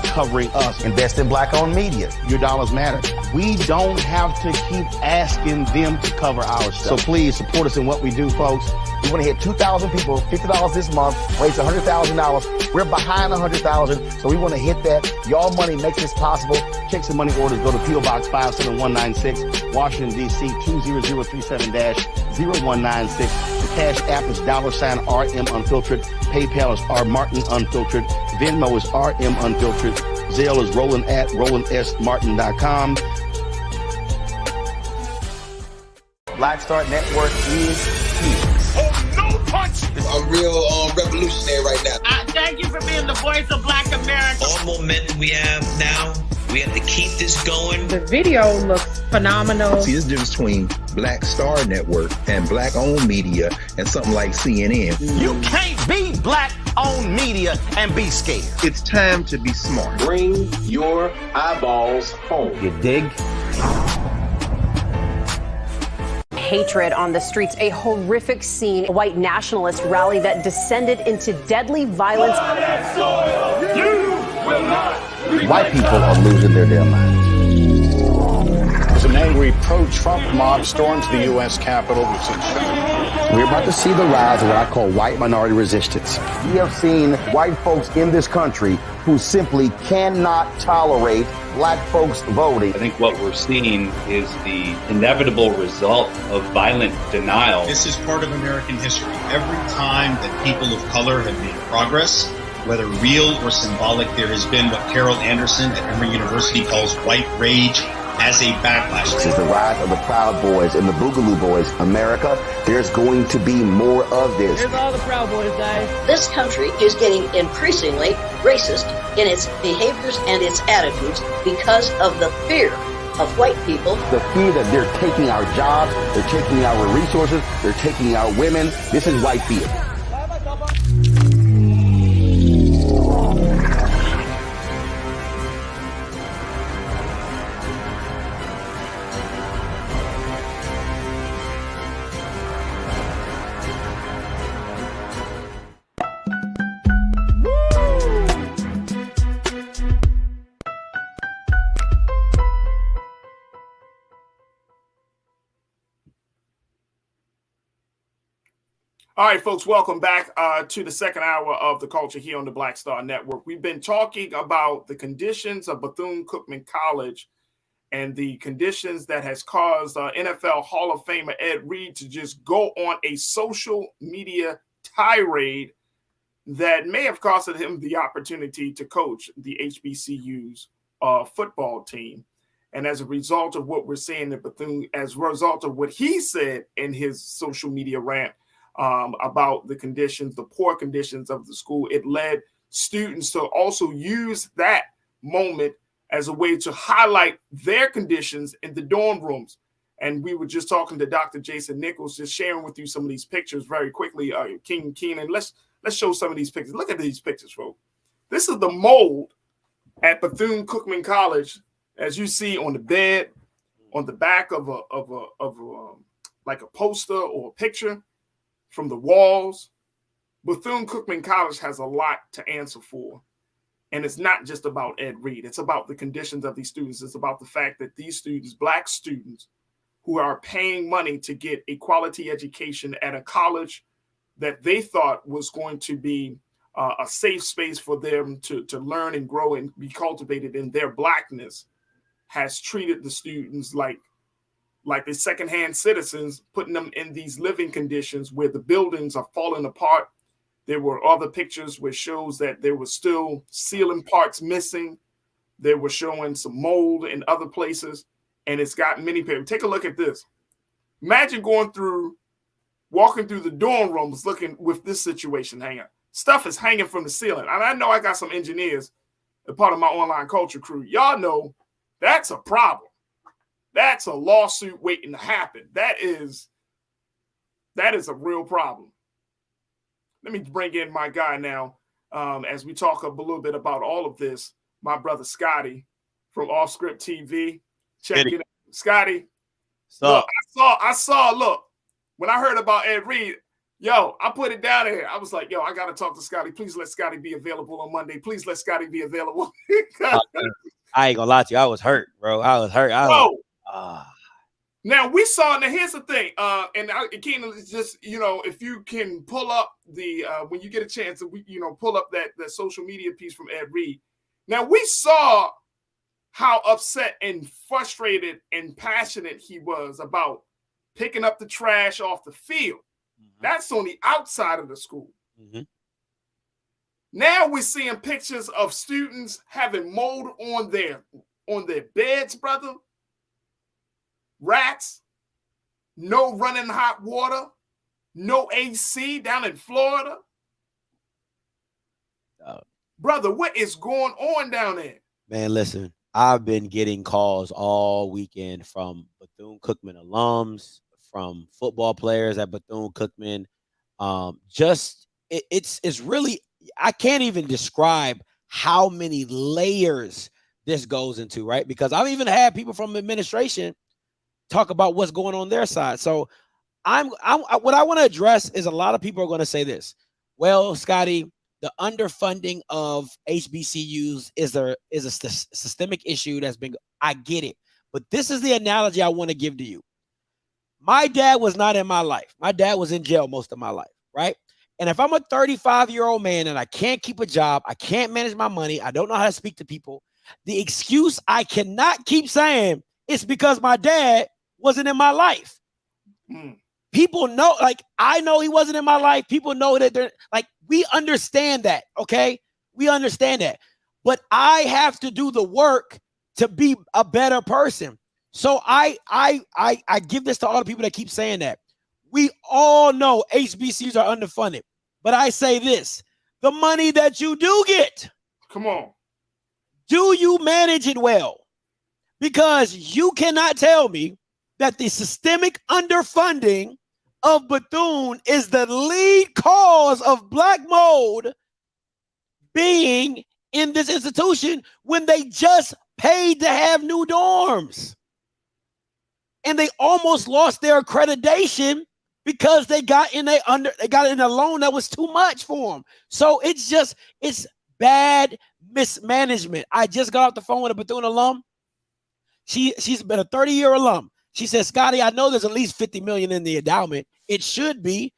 covering us. Invest in black-owned media. Your dollars matter. We don't have to keep asking them to cover our stuff. So please support us in what we do, folks. We want to hit 2,000 people, $50 this month, raise $100,000. We're behind 100,000, so we want to hit that. Y'all money makes this possible. Checks and money orders go to P.O. Box 57196, Washington, D.C. 20036-0196. The Cash App is $RM Unfiltered. PayPal is R Martin Unfiltered. Venmo is RM Unfiltered. Zelle is roland@rolandsmartin.com. Black Star Network is here. Oh, no punch! I'm real revolutionary right now. Thank you for being the voice of Black America. All momentum we have now, we have to keep this going. The video looks phenomenal. See, there's a difference between Black Star Network and black-owned media and something like CNN. You can't be black-owned media and be scared. It's time to be smart. Bring your eyeballs home. You dig? Hatred on the streets, a horrific scene, a white nationalist rally that descended into deadly violence. White people are losing their damn minds. As an angry pro-Trump mob storms the U.S. Capitol, we're about to see the rise of what I call white minority resistance. We have seen white folks in this country who simply cannot tolerate black folks voting. I think what we're seeing is the inevitable result of violent denial. This is part of American history. Every time that people of color have made progress, whether real or symbolic, there has been what Carol Anderson at Emory University calls white rage as a backlash. This is the rise of the Proud Boys and the Boogaloo Boys. America, there's going to be more of this. Here's all the Proud Boys, guys. This country is getting increasingly racist in its behaviors and its attitudes because of the fear of white people. The fear that they're taking our jobs, they're taking our resources, they're taking our women. This is white fear. All right, folks, welcome back to the second hour of The Culture here on the Black Star Network. We've been talking about the conditions of Bethune-Cookman College and the conditions that has caused NFL Hall of Famer Ed Reed to just go on a social media tirade that may have costed him the opportunity to coach the HBCU's football team. And as a result of what we're seeing in Bethune, as a result of what he said in his social media rant, about the conditions, the poor conditions of the school, it led students to also use that moment as a way to highlight their conditions in the dorm rooms. And we were just talking to Dr. Jason Nichols, just sharing with you some of these pictures very quickly. King Keenan, let's show some of these pictures. Look at these pictures, folks. This is the mold at Bethune-Cookman College, as you see on the bed, on the back of like a poster or a picture from the walls. Bethune-Cookman College has a lot to answer for. And it's not just about Ed Reed. It's about the conditions of these students. It's about the fact that these students, Black students, who are paying money to get a quality education at a college that they thought was going to be a safe space for them to learn and grow and be cultivated in their Blackness, has treated the students like the secondhand citizens, putting them in these living conditions where the buildings are falling apart. There were other pictures which shows that there were still ceiling parts missing. They were showing some mold in other places, and it's got many people. Take a look at this. Imagine walking through the dorm rooms looking with this situation hanging. Stuff is hanging from the ceiling. And I know I got some engineers, a part of my online culture crew. Y'all know that's a problem. That's a lawsuit waiting to happen. That is a real problem. Let me bring in my guy now as we talk a little bit about all of this. My brother Scotty from Off Script TV. Check it out. Scotty. Look, I saw, look, when I heard about Ed Reed, I put it down there. I was like, I got to talk to Scotty. Please let Scotty be available on Monday. Please let Scotty be available. I ain't gonna lie to you. I was hurt, bro. I was hurt. Now we saw, now here's the thing, and Keenan, just, if you can pull up the, when you get a chance, pull up that social media piece from Ed Reed. Now we saw how upset and frustrated and passionate he was about picking up the trash off the field. Mm-hmm. That's on the outside of the school. Mm-hmm. Now we're seeing pictures of students having mold on their beds, brother. Rats, no running hot water, no AC down in Florida. Brother, what is going on down there? Man, listen, I've been getting calls all weekend from Bethune-Cookman alums, from football players at Bethune-Cookman. It's really, I can't even describe how many layers this goes into, right? Because I've even had people from administration talk about what's going on their side. So what I want to address is, a lot of people are going to say this. Well, Scotty, the underfunding of HBCUs is a systemic issue that's been, I get it. But this is the analogy I want to give to you. My dad was not in my life. My dad was in jail most of my life, right? And if I'm a 35-year-old man and I can't keep a job, I can't manage my money, I don't know how to speak to people, the excuse I cannot keep saying is because my dad wasn't in my life. People know, like, I know he wasn't in my life. People know that they're like, we understand that, okay? We understand that. But I have to do the work to be a better person. So I give this to all the people that keep saying that. We all know HBCUs are underfunded. But I say this, the money that you do get, come on, do you manage it well? Because you cannot tell me that the systemic underfunding of Bethune is the lead cause of Black mold being in this institution when they just paid to have new dorms. And they almost lost their accreditation because they got in a loan that was too much for them. So it's bad mismanagement. I just got off the phone with a Bethune alum. She's been a 30-year alum. She says, Scotty, I know there's at least $50 million in the endowment. It should be,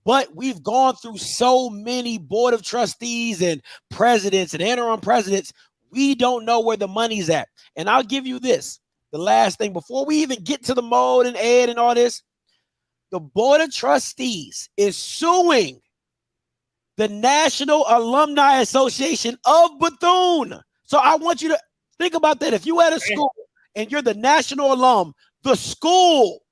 but we've gone through so many board of trustees and presidents and interim presidents. We don't know where the money's at. And I'll give you this, the last thing, before we even get to the mold and Ed and all this, the board of trustees is suing the National Alumni Association of Bethune. So I want you to think about that. If you at a school and you're the national alum, the school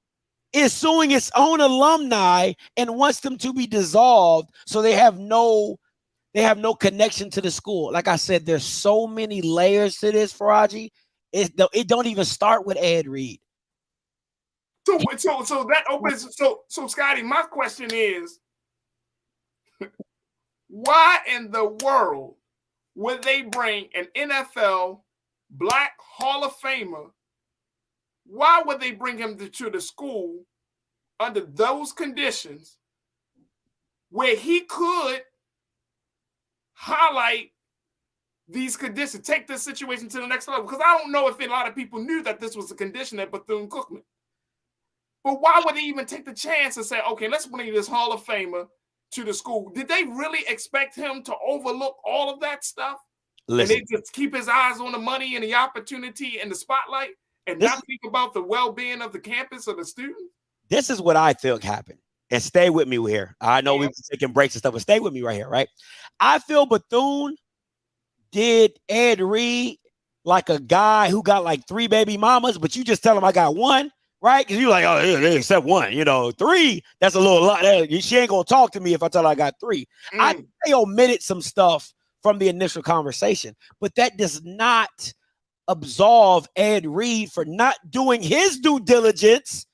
is suing its own alumni and wants them to be dissolved so they have no They have no connection to the school. Like I said, there's so many layers to this, Faraji. It don't even start with Ed Reed. So that opens. So Scotty, my question is, why in the world would they bring an NFL Black Hall of Famer? Why would they bring him to the school under those conditions where he could highlight these conditions, take this situation to the next level? Because I don't know if a lot of people knew that this was a condition at Bethune-Cookman. But why would they even take the chance and say, okay, let's bring this Hall of Famer to the school? Did they really expect him to overlook all of that stuff? Listen, And they just keep his eyes on the money and the opportunity and the spotlight and not think about the well-being of the campus or the students? This is what I think happened. And stay with me here. I know we've been taking breaks and stuff, but stay with me right here, right? I feel Bethune did Ed Reed like a guy who got like 3 baby mamas, but you just tell him I got 1. Right? Because you're like, oh, they accept 1. 3, that's a little lot. She ain't going to talk to me if I tell her I got 3. I think they omitted some stuff from the initial conversation, but that does not absolve Ed Reed for not doing his due diligence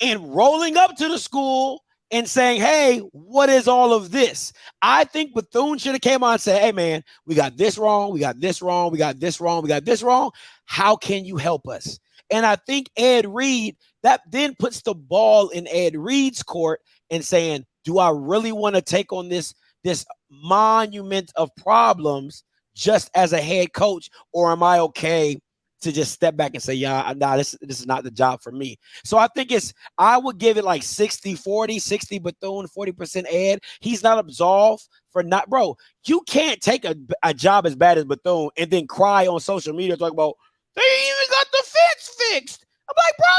and rolling up to the school and saying, hey, what is all of this? I think Bethune should have came on and said, hey, man, we got this wrong. We got this wrong. We got this wrong. We got this wrong. How can you help us? And I think Ed Reed, that then puts the ball in Ed Reed's court and saying, do I really want to take on this monument of problems just as a head coach, or am I okay to just step back and say, yeah, nah, this is not the job for me? So I think I would give it like 60-40, 60 Bethune, 40% Ed. He's not absolved for not, bro, you can't take a job as bad as Bethune and then cry on social media talking about, they even got the fence fixed. I'm like, bro,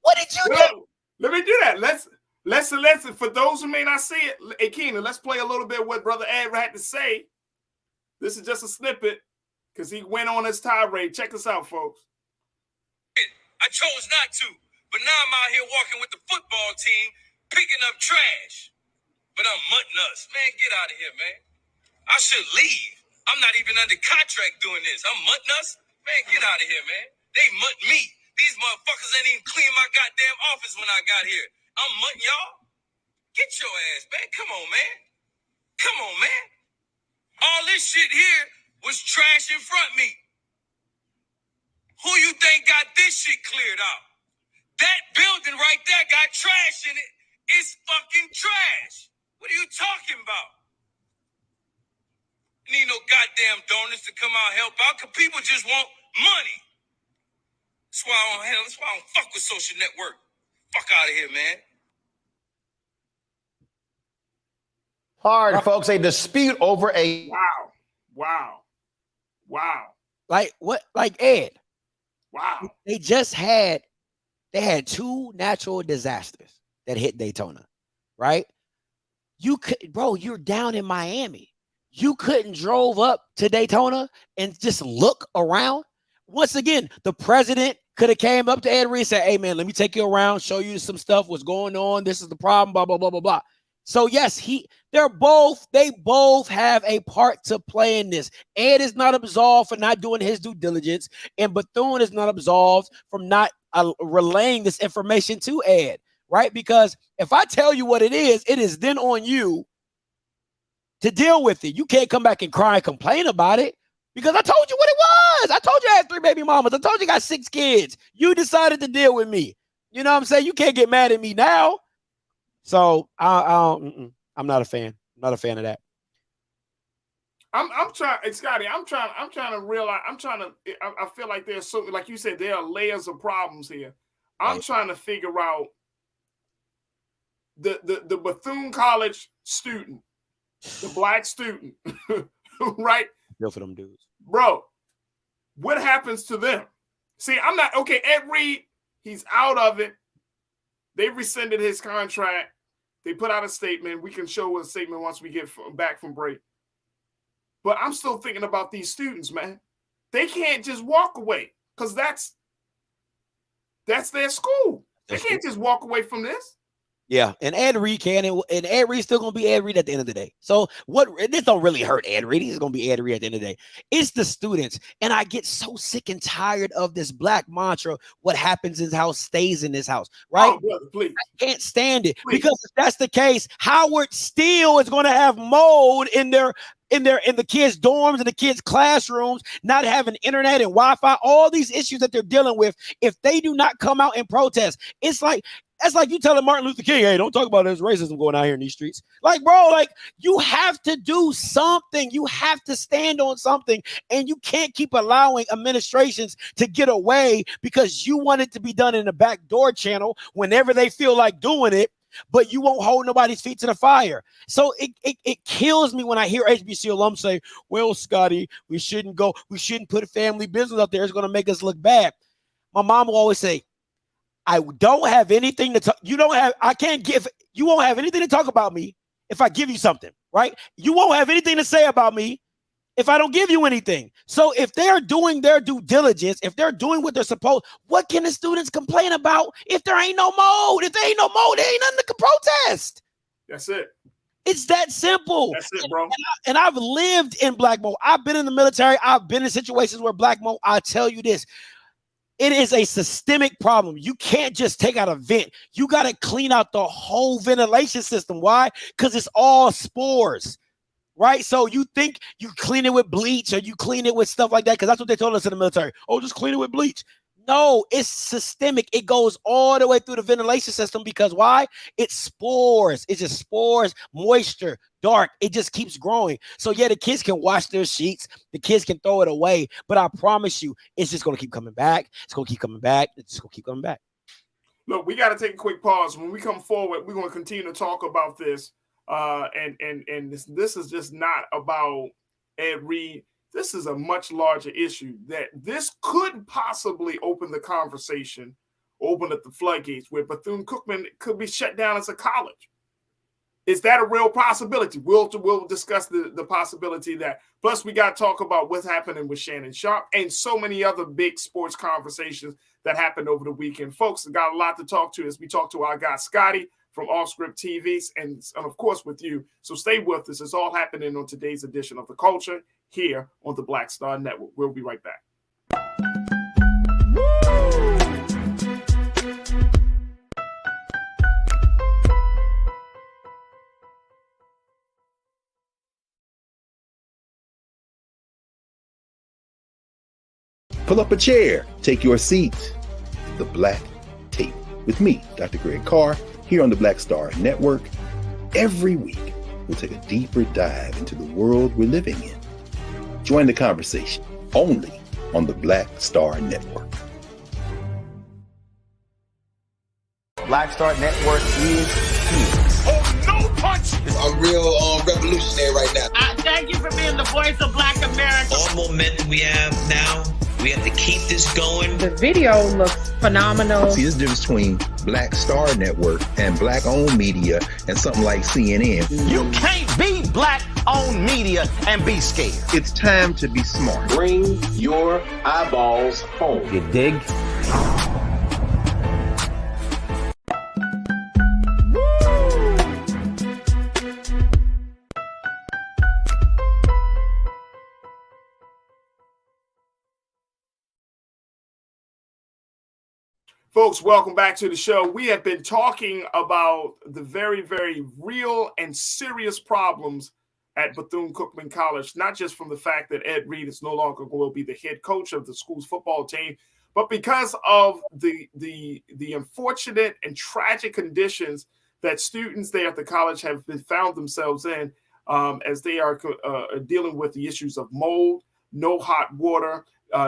what did you do? Let me do that. Let's for those who may not see it, hey Keenan, let's play a little bit what Brother Ed had to say. This is just a snippet because he went on his tirade. Check this out, folks. I chose not to, but now I'm out here walking with the football team, picking up trash. But I'm mutting us. Man, get out of here, man. I should leave. I'm not even under contract doing this. I'm mutting us. Man, get out of here, man. They mutt me. These motherfuckers ain't even clean my goddamn office when I got here. I'm mutting y'all. Get your ass, man. Come on, man. Come on, man. All this shit here was trash in front of me. Who you think got this shit cleared out? That building right there got trash in it. It's fucking trash. What are you talking about? Need no goddamn donors to come out and help out, because people just want money. That's why I don't fuck with social network. Fuck out of here, man. Hard, folks. A dispute over a Wow. Like what? Like Ed. Wow. They had 2 natural disasters that hit Daytona, right? You're down in Miami. You couldn't drove up to Daytona and just look around. Once again, the president could have came up to Ed Reed and said, hey, man, let me take you around, show you some stuff, what's going on. This is the problem, blah, blah, blah, blah, blah. So, yes, they both have a part to play in this. Ed is not absolved for not doing his due diligence, and Bethune is not absolved from not relaying this information to Ed, right? Because if I tell you what it is then on you to deal with it. You can't come back and cry and complain about it because I told you what it was. I told you I had 3 baby mamas. I told you I got 6 kids. You decided to deal with me. You know what I'm saying? You can't get mad at me now. So I'm not a fan. I'm not a fan of that. I'm trying, Scotty. I'm trying to realize. I feel like there's so, like you said, there are layers of problems here. I'm trying to figure out the Bethune College student, the black student, right? Feel for them dudes, bro. What happens to them? See, I'm not okay. Ed Reed, he's out of it. They rescinded his contract. They put out a statement. We can show a statement once we get back from break. But I'm still thinking about these students, man. They can't just walk away because that's their school. They can't just walk away from this. Yeah, and Ed Reed can, and Ed Reed's still going to be Ed Reed at the end of the day. So this don't really hurt Ed Reed. He's going to be Ed Reed at the end of the day. It's the students, and I get so sick and tired of this black mantra, what happens in his house stays in this house, right? Oh, brother, please. I can't stand it, because if that's the case, Howard still is going to have mold in the kids' dorms and the kids' classrooms, not having internet and Wi-Fi, all these issues that they're dealing with. If they do not come out and protest, that's like you telling Martin Luther King, hey, don't talk about this racism going out here in these streets. Like, bro, like, you have to do something. You have to stand on something, and you can't keep allowing administrations to get away because you want it to be done in the backdoor channel whenever they feel like doing it, but you won't hold nobody's feet to the fire. So it kills me when I hear HBC alums say, well, Scotty, we shouldn't put a family business out there. It's going to make us look bad. My mom will always say, I don't have anything to talk. You won't have anything to talk about me if I give you something, right? You won't have anything to say about me if I don't give you anything. So if they're doing their due diligence, if they're doing what they're supposed, what can the students complain about if there ain't no mold? If there ain't no mold, there ain't nothing to protest. That's it. It's that simple. That's it, bro. And I've lived in black mold. I've been in the military. I've been in situations where black mold, I tell you this, it is a systemic problem. You can't just take out a vent. You got to clean out the whole ventilation system. Why? Because it's all spores, right? So you think you clean it with bleach or you clean it with stuff like that, because that's what they told us in the military. Oh, just clean it with bleach. No, it's systemic. It goes all the way through the ventilation system, because why? It's spores. It's just spores, moisture, dark. It just keeps growing. So yeah, the kids can wash their sheets. The kids can throw it away. But I promise you, it's just going to keep coming back. It's going to keep coming back. It's just going to keep coming back. Look, we got to take a quick pause. When we come forward, we're going to continue to talk about this. And this is just not about Ed Reed. This is a much larger issue that this could possibly open the conversation, open up the floodgates, where Bethune-Cookman could be shut down as a college. Is that a real possibility? We'll discuss the possibility of that. Plus, we got to talk about what's happening with Shannon Sharpe and so many other big sports conversations that happened over the weekend. Folks, got a lot to talk to as we talk to our guy, Scotty, from Off Script TVs, and of course with you. So stay with us. It's all happening on today's edition of The Culture here on the Black Star Network. We'll be right back. Pull up a chair, take your seat. The Black Tape with me, Dr. Greg Carr, here on the Black Star Network. Every week, we'll take a deeper dive into the world we're living in. Join the conversation only on the Black Star Network. Black Star Network is here. Oh, no punch! I'm real revolutionary right now. Thank you for being the voice of Black America. All momentum we have now, we have to keep this going. The video looks phenomenal. See, there's a difference between Black Star Network and black-owned media and something like CNN. You can't be black-owned media and be scared. It's time to be smart. Bring your eyeballs home. You dig? Folks, welcome back to the show. We have been talking about the very, very real and serious problems at Bethune-Cookman College, not just from the fact that Ed Reed is no longer going to be the head coach of the school's football team, but because of the unfortunate and tragic conditions that students there at the college have found themselves in as they are dealing with the issues of mold, no hot water,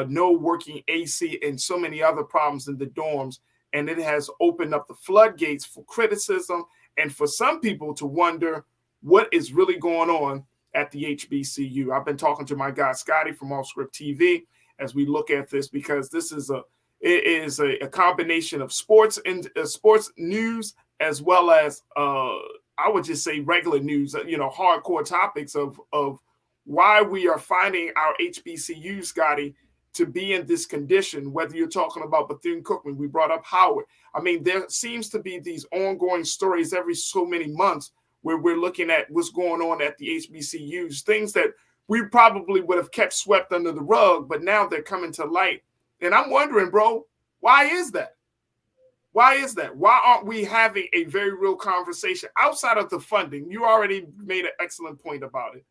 no working AC, and so many other problems in the dorms. And it has opened up the floodgates for criticism and for some people to wonder what is really going on at the HBCU. I've been talking to my guy, Scotty, from Off Script TV, as we look at this, because this is a combination of sports and sports news, as well as I would just say regular news, hardcore topics of why we are finding our HBCU, Scotty, to be in this condition, whether you're talking about Bethune-Cookman, we brought up Howard. I mean, there seems to be these ongoing stories every so many months where we're looking at what's going on at the HBCUs, things that we probably would have kept swept under the rug, but now they're coming to light. And I'm wondering, bro, why is that? Why is that? Why aren't we having a very real conversation outside of the funding? You already made an excellent point about it.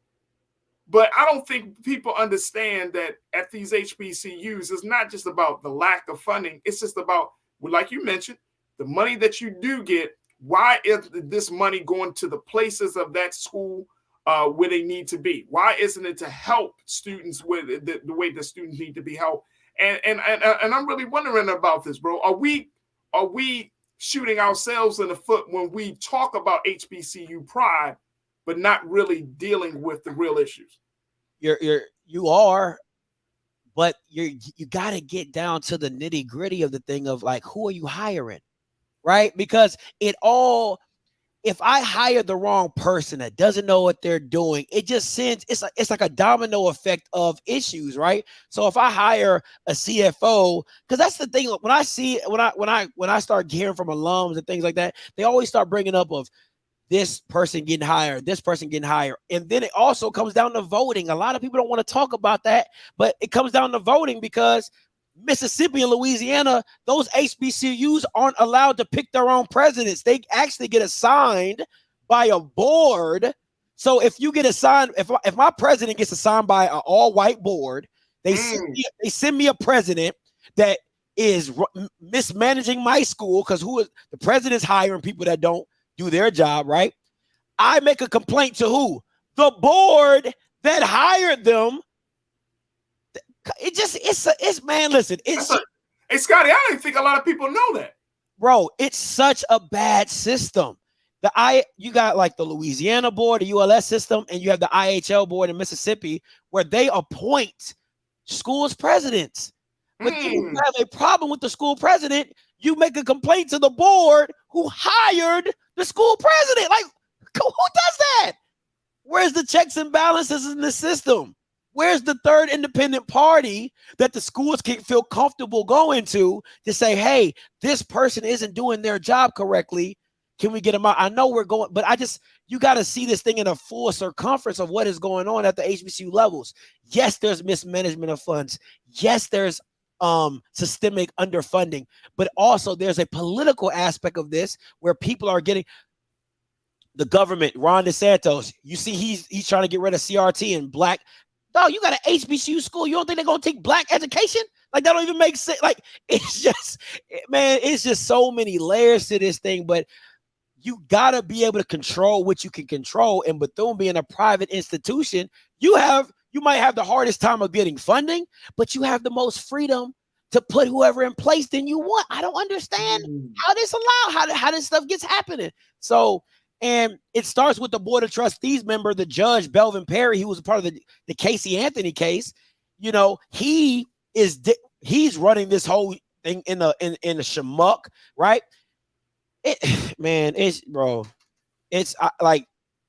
But I don't think people understand that at these HBCUs, it's not just about the lack of funding. It's just about, like you mentioned, the money that you do get. Why is this money going to the places of that school where they need to be? Why isn't it to help students with the way the students need to be helped? And I'm really wondering about this, bro. Are we shooting ourselves in the foot when we talk about HBCU pride, but not really dealing with the real issues? You are, but you got to get down to the nitty gritty of the thing of like, who are you hiring, right? Because if I hire the wrong person that doesn't know what they're doing, it just sends, it's like a domino effect of issues, right? So if I hire a CFO, because that's the thing, when I start hearing from alums and things like that, they always start bringing up of this person getting hired, this person getting hired. And then it also comes down to voting. A lot of people don't want to talk about that, but it comes down to voting because Mississippi and Louisiana, those HBCUs aren't allowed to pick their own presidents. They actually get assigned by a board. So if you get assigned, if my president gets assigned by an all-white board, they send me a president that is mismanaging my school because the president's hiring people that don't do their job, right? I make a complaint to who? The board that hired them. It just, man, listen. Hey, Scotty, I don't think a lot of people know that. Bro, it's such a bad system. You got like the Louisiana board, the ULS system, and you have the IHL board in Mississippi where they appoint schools presidents. But then you have a problem with the school president, you make a complaint to the board who hired the school president. Like, who does that? Where's the checks and balances in the system? Where's the third independent party that the schools can feel comfortable going to say, hey, this person isn't doing their job correctly. Can we get them out? I know we're going, but you got to see this thing in a full circumference of what is going on at the HBCU levels. Yes, there's mismanagement of funds. Yes, there's systemic underfunding, but also there's a political aspect of this where people are getting the government, Ron DeSantis, you see he's trying to get rid of CRT and black. Dog, you got an HBCU school. You don't think they're going to take black education? Like, that don't even make sense. Like, it's just, man, it's just so many layers to this thing, but you got to be able to control what you can control. And Bethune being a private institution, you might have the hardest time of getting funding, but you have the most freedom to put whoever in place than you want. I don't understand how this how this stuff gets happening. So, and it starts with the Board of Trustees member, the judge, Belvin Perry, who was a part of the Casey Anthony case. You know, he's running this whole thing in a shamuck, right?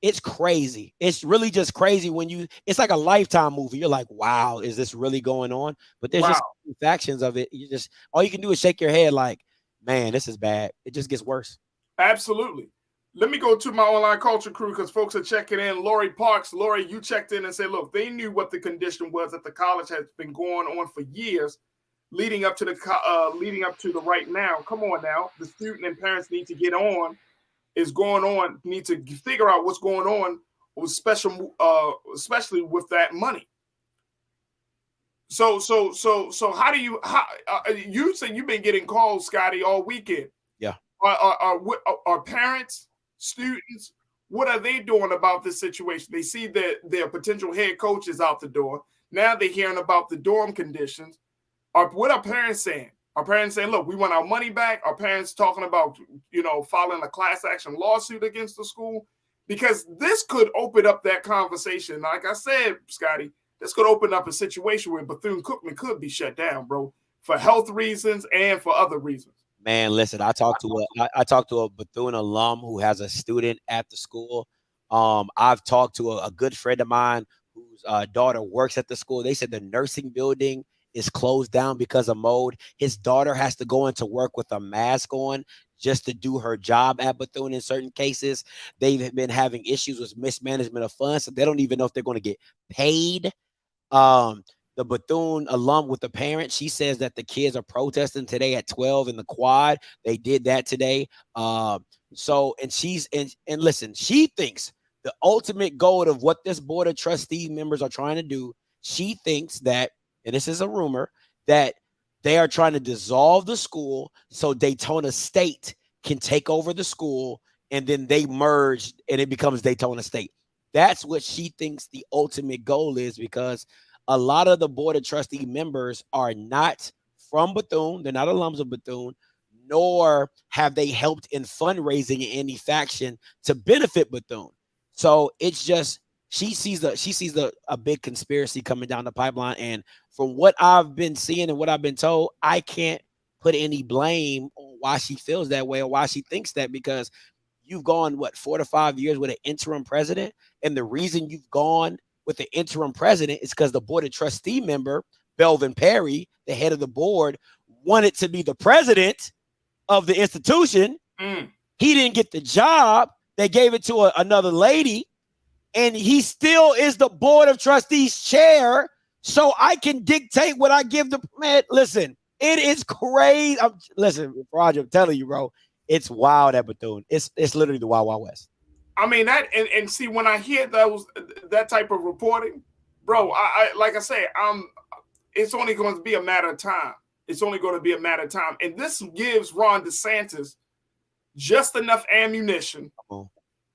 It's crazy. It's really just crazy it's like a Lifetime movie. You're like, wow, is this really going on? But there's just factions of it. All you can do is shake your head like, man, this is bad. It just gets worse. Absolutely. Let me go to my online culture crew because folks are checking in. Lori Parks, Lori, you checked in and said, look, they knew what the condition was at the college has been going on for years, leading up to the right now. Come on now, the student and parents need to get on. Need to figure out what's going on, especially with that money. So how do you say you've been getting calls, Scotty, all weekend? Yeah. Are parents, students, what are they doing about this situation? They see that their potential head coach is out the door. Now they're hearing about the dorm conditions. What are parents saying? Are parents saying, look, we want our money back? Are parents talking about, filing a class action lawsuit against the school? Because this could open up that conversation. Like I said, Scotty, this could open up a situation where Bethune-Cookman could be shut down, bro, for health reasons and for other reasons. Man, listen, I talked to a Bethune alum who has a student at the school. I've talked to a good friend of mine whose daughter works at the school. They said the nursing building is closed down because of mold. His daughter has to go into work with a mask on just to do her job at Bethune in certain cases. They've been having issues with mismanagement of funds, so they don't even know if they're going to get paid. The Bethune alum with the parent, she says that the kids are protesting today at 12 in the quad. They did that today. And listen, she thinks the ultimate goal of what this board of trustee members are trying to do, she thinks that, and this is a rumor, that they are trying to dissolve the school so Daytona State can take over the school, and then they merge and it becomes Daytona State. That's what she thinks the ultimate goal is, because a lot of the board of trustee members are not from Bethune. They're not alums of Bethune, nor have they helped in fundraising in any faction to benefit Bethune. So it's just, she sees a big conspiracy coming down the pipeline. And from what I've been seeing and what I've been told, I can't put any blame on why she feels that way or why she thinks that, because you've gone, 4 to 5 years with an interim president. And the reason you've gone with the interim president is because the board of trustee member, Belvin Perry, the head of the board, wanted to be the president of the institution. He didn't get the job. They gave it to another lady, and he still is the board of trustees chair. So I can dictate what I give the man. Listen, it is crazy. Listen, Roger, I'm telling you, bro, it's wild at Bethune. It's literally the Wild Wild West. I mean, that and see, when I hear that type of reporting, bro, I like I say, it's only going to be a matter of time. It's only going to be a matter of time. And this gives Ron DeSantis just enough ammunition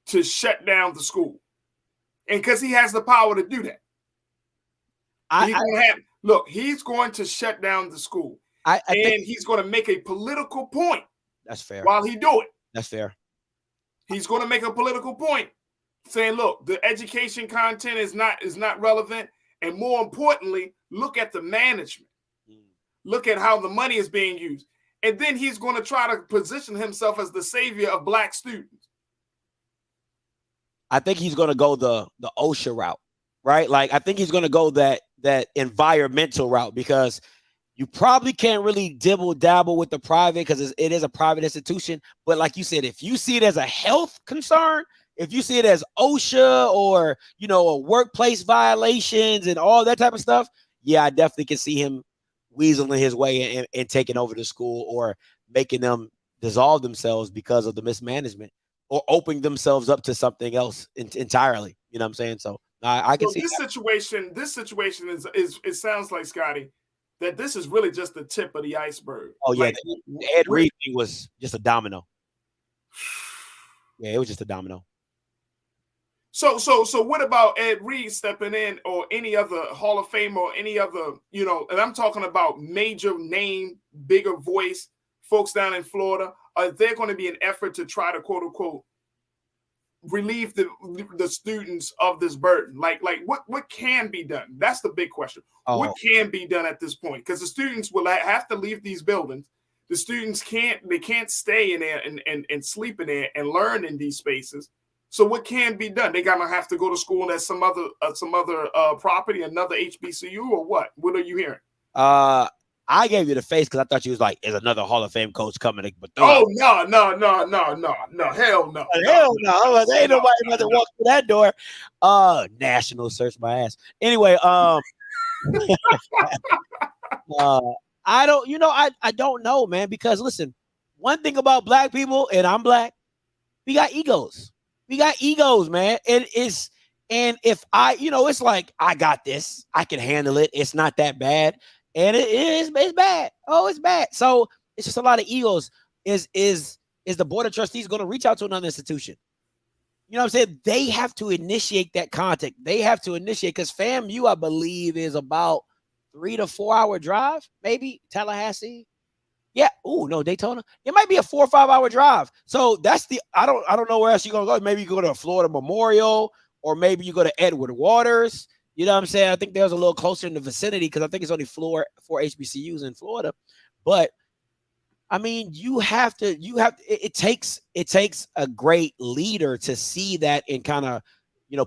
to shut down the school. And because he has the power to do that. He's going to shut down the school. I think he's going to make a political point. That's fair. While he do it. That's fair. He's going to make a political point saying, look, the education content is not relevant. And more importantly, look at the management. Look at how the money is being used. And then he's going to try to position himself as the savior of black students. I think he's going to go the OSHA route, right? Like, I think he's going to go that environmental route, because you probably can't really dibble dabble with the private because it is a private institution. But like you said, if you see it as a health concern, if you see it as OSHA or, a workplace violations and all that type of stuff, yeah, I definitely can see him weaseling his way and taking over the school, or making them dissolve themselves because of the mismanagement, or opening themselves up to something else entirely. You know what I'm saying? So I can see this situation. This situation is it sounds like, Scotty, that this is really just the tip of the iceberg. Oh yeah, the Ed Reed thing was just a domino. Yeah, it was just a domino. So what about Ed Reed stepping in, or any other Hall of Fame, or any other, and I'm talking about major name, bigger voice folks down in Florida? Are there going to be an effort to try to, quote unquote, relieve the students of this burden? Like what can be done? That's the big question. What can be done at this point? Because the students will have to leave these buildings. The students can't stay in there and sleep in there and learn in these spaces. So what can be done? They gonna have to go to school at some other property, another HBCU, or what? What are you hearing? I gave you the face because I thought you was like, is another Hall of Fame coach coming? But oh no, hell no, hell no! There ain't nobody about to walk through that door. National search my ass. Anyway, I don't know, man. Because listen, one thing about black people, and I'm black, we got egos. We got egos, man. And if it's like, I got this, I can handle it. It's not that bad. And it's bad. Oh, it's bad. So it's just a lot of egos. Is the board of trustees going to reach out to another institution? You know what I'm saying? They have to initiate that contact. They have to initiate, because FAMU, I believe, is about 3 to 4 hour drive, maybe Tallahassee. Yeah. Oh no, Daytona. It might be a 4 or 5 hour drive. So that's I don't know where else you're gonna go. Maybe you go to Florida Memorial, or maybe you go to Edward Waters. You know what I'm saying? I think there's a little closer in the vicinity, because I think it's only 4 HBCUs in Florida. But I mean, it takes a great leader to see that and kind of,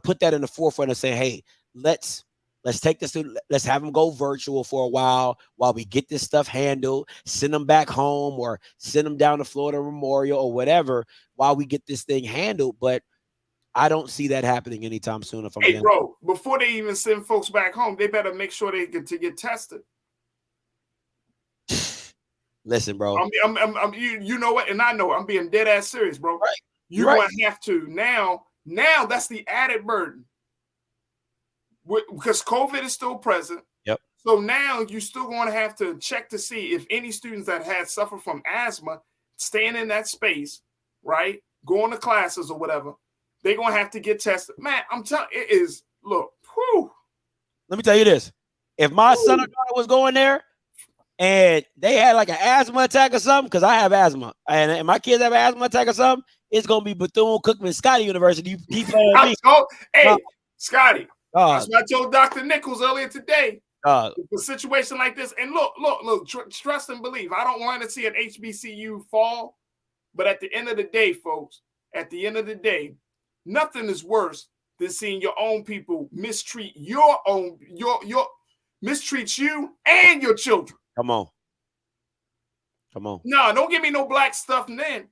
put that in the forefront and say, hey, let's Let's take this. Let's have them go virtual for a while we get this stuff handled. Send them back home or send them down to Florida Memorial or whatever while we get this thing handled. But I don't see that happening anytime soon. If I'm hey, bro, before they even send folks back home, they better make sure they get tested. Listen, bro. You know what? And I know I'm being dead ass serious, bro. Right. You're going to have to now. That's the added burden because COVID is still present. Yep. So now you're still going to have to check to see if any students that had suffered from asthma, staying in that space, right, going to classes or whatever, they're going to have to get tested. Man, I'm telling you, it is. Look, whew. Let me tell you this: if my son or daughter was going there, and they had like an asthma attack or something, because I have asthma, and my kids have an asthma attack or something, it's going to be Bethune-Cookman, Scotty University. Hey, Scotty, that's what I told Dr. Nichols earlier today. A situation like this, and look, trust and believe. I don't want to see an HBCU fall, but at the end of the day, folks, nothing is worse than seeing your own people mistreat mistreat you and your children. Come on. No, don't give me no black stuff then.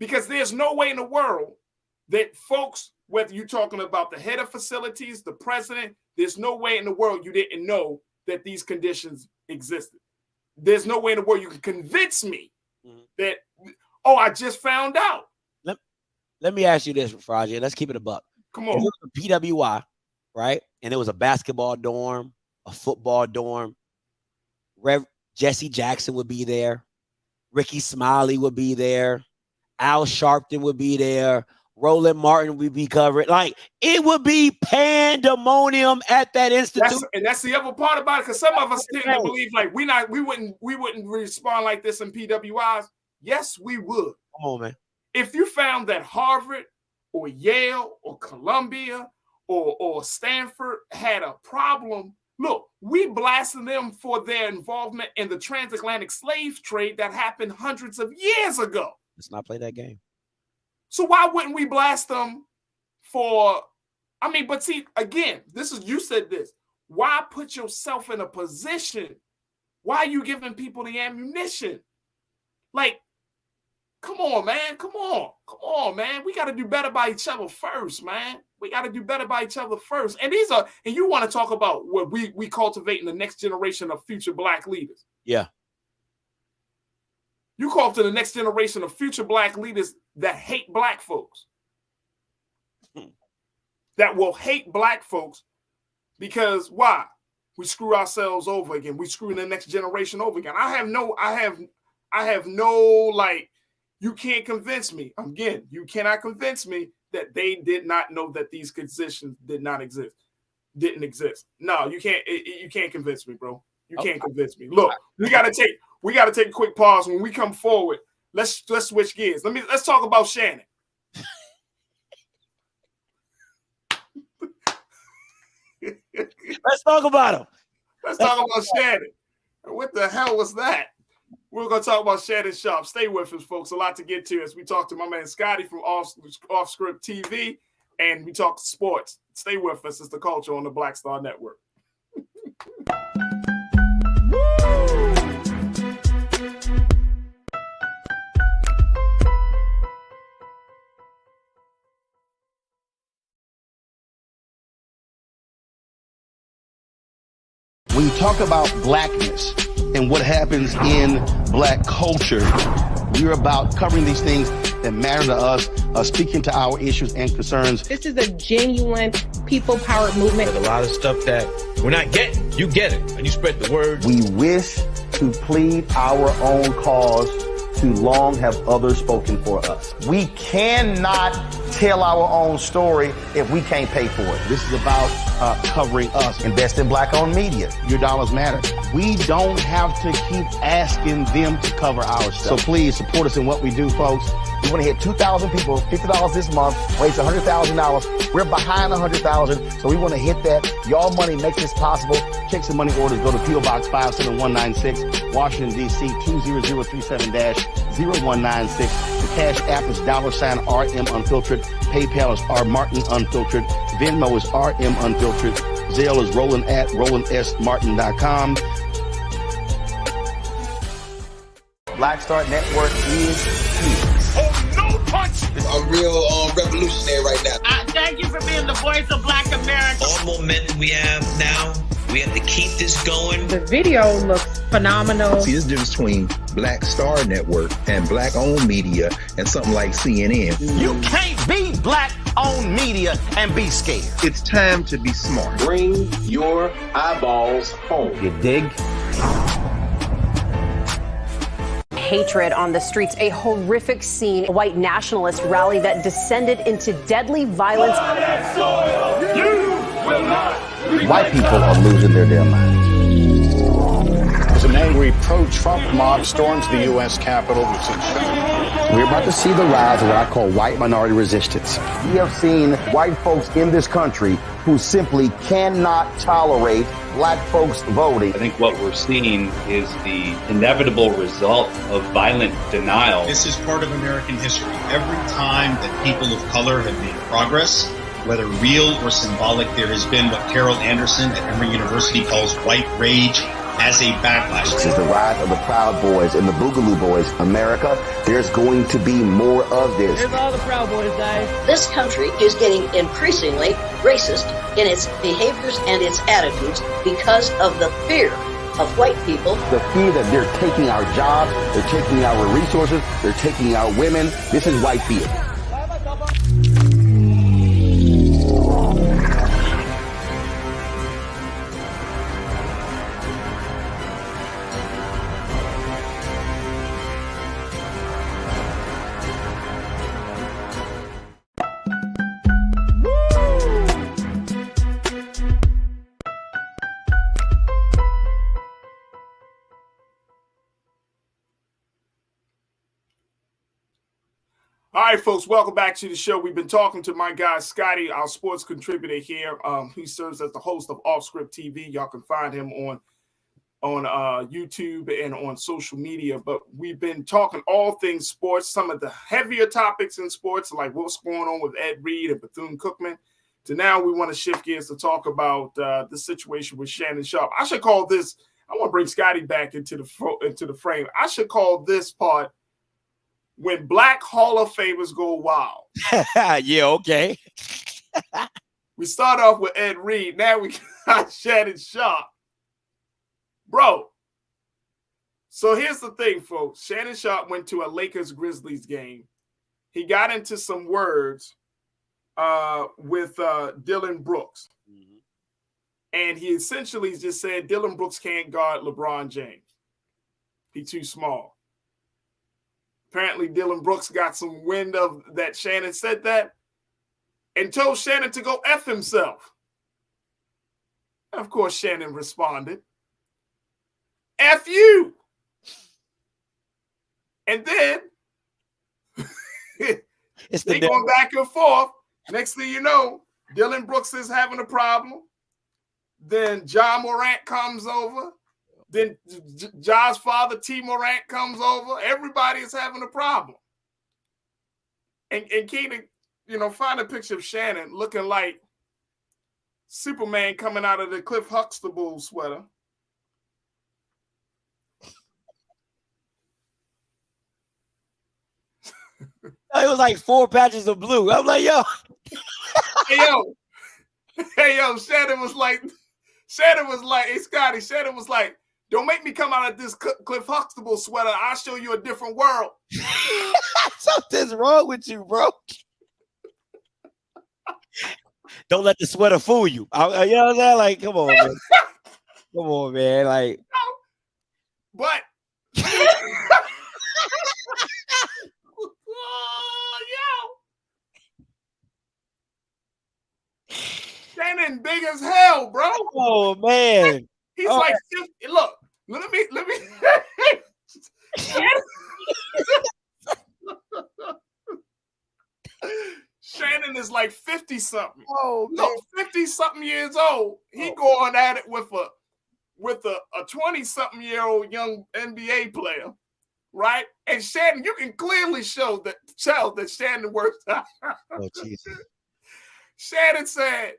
Because there's no way in the world that folks, whether you're talking about the head of facilities, the president, there's no way in the world you didn't know that these conditions existed. There's no way in the world you can convince me that, I just found out. Let me ask you this, Raji. Let's keep it a buck. Come on. If it was a PWI, right? And it was a basketball dorm, a football dorm. Jesse Jackson would be there. Ricky Smiley would be there. Al Sharpton would be there. Roland Martin would be covered. Like, it would be pandemonium at that institute. And that's the other part about it, because some of us tend to believe like we wouldn't respond like this in PWIs. Yes, we would. Come on, man. If you found that Harvard or Yale or Columbia or Stanford had a problem, look, we blasted them for their involvement in the transatlantic slave trade that happened hundreds of years ago. Let's not play that game. So why wouldn't we blast them for, but see, again, you said this. Why put yourself in a position? Why are you giving people the ammunition? Like, come on, man. Come on, man. We got to do better by each other first, man. And you want to talk about what we cultivating the next generation of future black leaders. Yeah. You call to the next generation of future black leaders that hate black folks. That will hate black folks because why? We screw ourselves over again. We screw the next generation over again. I have no like, you can't convince me. Again, you cannot convince me that they did not know that these conditions didn't exist. No, you can't convince me, bro. You can't convince me. Look, we gotta take a quick pause. When we come forward, let's switch gears. Let's talk about Shannon. Let's talk about him. Let's talk about Shannon. What the hell was that? We're going to talk about Shannon Sharpe. Stay with us, folks. A lot to get to as we talk to my man Scotty from Off Script TV, and we talk sports. Stay with us. It's The Culture on the Black Star Network. When you talk about blackness and what happens in black culture, we're about covering these things that matter to us, speaking to our issues and concerns. This is a genuine people-powered movement. There's a lot of stuff that we're not getting. You get it, and you spread the word. We wish to plead our own cause. Too long have others spoken for us. We cannot tell our own story if we can't pay for it. This is about covering us. Invest in black-owned media. Your dollars matter. We don't have to keep asking them to cover our stuff. So please support us in what we do, folks. We want to hit 2,000 people, $50 this month, raise $100,000. We're behind 100,000, so we want to hit that. Y'all money makes this possible. Checks and money orders go to P.O. Box 57196, Washington, D.C. 20037- 0196. The Cash App is $RM Unfiltered. PayPal is R Martin Unfiltered. Venmo is RM Unfiltered. Zelle is roland@rolandsmartin.com. Black Star Network is here. Oh, no punch! I'm real revolutionary right now. Thank you for being the voice of Black America. All momentum we have now, we have to keep this going. The video looks phenomenal. See, there's a difference between Black Star Network and black-owned media and something like CNN. You can't be black-owned media and be scared. It's time to be smart. Bring your eyeballs home. You dig? Hatred on the streets, a horrific scene, a white nationalist rally that descended into deadly violence. White people are losing their damn minds. As an angry pro-Trump mob storms the U.S. Capitol, we're about to see the rise of what I call white minority resistance. We have seen white folks in this country who simply cannot tolerate black folks voting. I think what we're seeing is the inevitable result of violent denial. This is part of American history. Every time that people of color have made progress, whether real or symbolic, there has been what Carol Anderson at Emory University calls white rage as a backlash. This is the rise of the Proud Boys and the Boogaloo Boys. America, there's going to be more of this. Here's all the Proud Boys, guys. This country is getting increasingly racist in its behaviors and its attitudes because of the fear of white people. The fear that they're taking our jobs, they're taking our resources, they're taking our women. This is white fear. All right, folks, welcome back to the show. We've been talking to my guy, Scotty, our sports contributor here. He serves as the host of Off Script TV. Y'all can find him on YouTube and on social media. But we've been talking all things sports, some of the heavier topics in sports, like what's going on with Ed Reed and Bethune-Cookman. To now we want to shift gears to talk about the situation with Shannon Sharpe. I should call this, I want to bring Scotty back into the frame. I should call this part when Black Hall of Famers go wild. Yeah, okay. We start off with Ed Reed. Now we got Shannon Sharpe. Bro, so here's the thing, folks. Shannon Sharpe went to a Lakers-Grizzlies game. He got into some words with Dylan Brooks. Mm-hmm. And he essentially just said Dylan Brooks can't guard LeBron James. He's too small. Apparently, Dylan Brooks got some wind of that Shannon said that and told Shannon to go F himself. Of course, Shannon responded, F you. And then they going back and forth. Next thing you know, Dylan Brooks is having a problem. Then John Morant comes over. Then Ja's father, T. Morant, comes over. Everybody is having a problem. And Keenan, find a picture of Shannon looking like Superman coming out of the Cliff Huxtable sweater. It was like 4 patches of blue. I'm like, yo. Hey, yo, Shannon was like, hey, Scotty, Shannon was like, don't make me come out of this Cliff Huxtable sweater. I'll show you a different world. Something's wrong with you, bro. Don't let the sweater fool you. You know what I'm saying? Like, come on, man. Come on, man. Like, but Shannon big as hell, bro. Oh man. He's like, look, let me. Shannon is like 50-something. Oh, no, 50-something years old. He going at it with a 20-something year old young NBA player, right? And Shannon, you can clearly tell that Shannon works out. Oh, Jesus. Shannon said,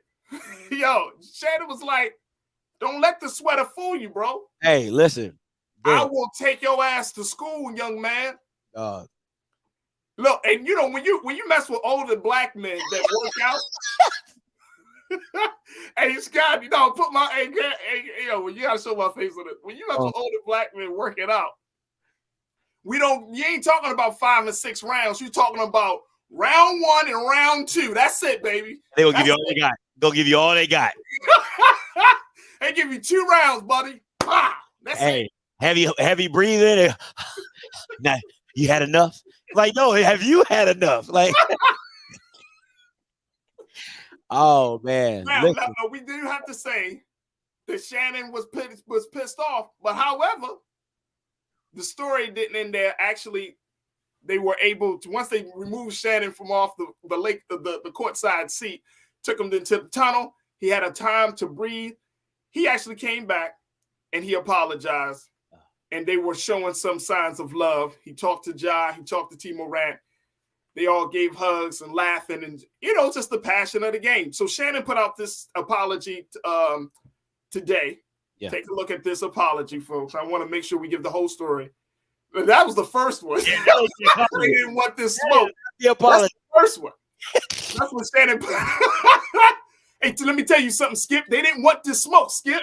Shannon was like, don't let the sweater fool you, bro. Hey, listen. I will take your ass to school, young man. Look, and when you mess with older black men that work out, hey, Scott, put my when you gotta show my face on it. When you mess with older black men working out, you ain't talking about 5 and 6 rounds. You're talking about round 1 and round 2. That's it, baby. They will give you all they got. They'll give you all they got. They give you 2 rounds, buddy. That's it. Heavy breathing. Now, you had enough? Like, no, have you had enough? Like, oh, man. Now, we do have to say that Shannon was pissed off. But, however, the story didn't end there. Actually, they were able to, once they removed Shannon from off the courtside seat, took him into the tunnel. He had a time to breathe. He actually came back and he apologized. And they were showing some signs of love. He talked to Ja. He talked to T. Morant. They all gave hugs and laughing and, just the passion of the game. So Shannon put out this apology today. Yeah. Take a look at this apology, folks. I want to make sure we give the whole story. But that was the first one. Yeah, they didn't want this smoke. That's the first one. That's what Shannon put. Hey, let me tell you something, Skip. They didn't want this smoke, Skip.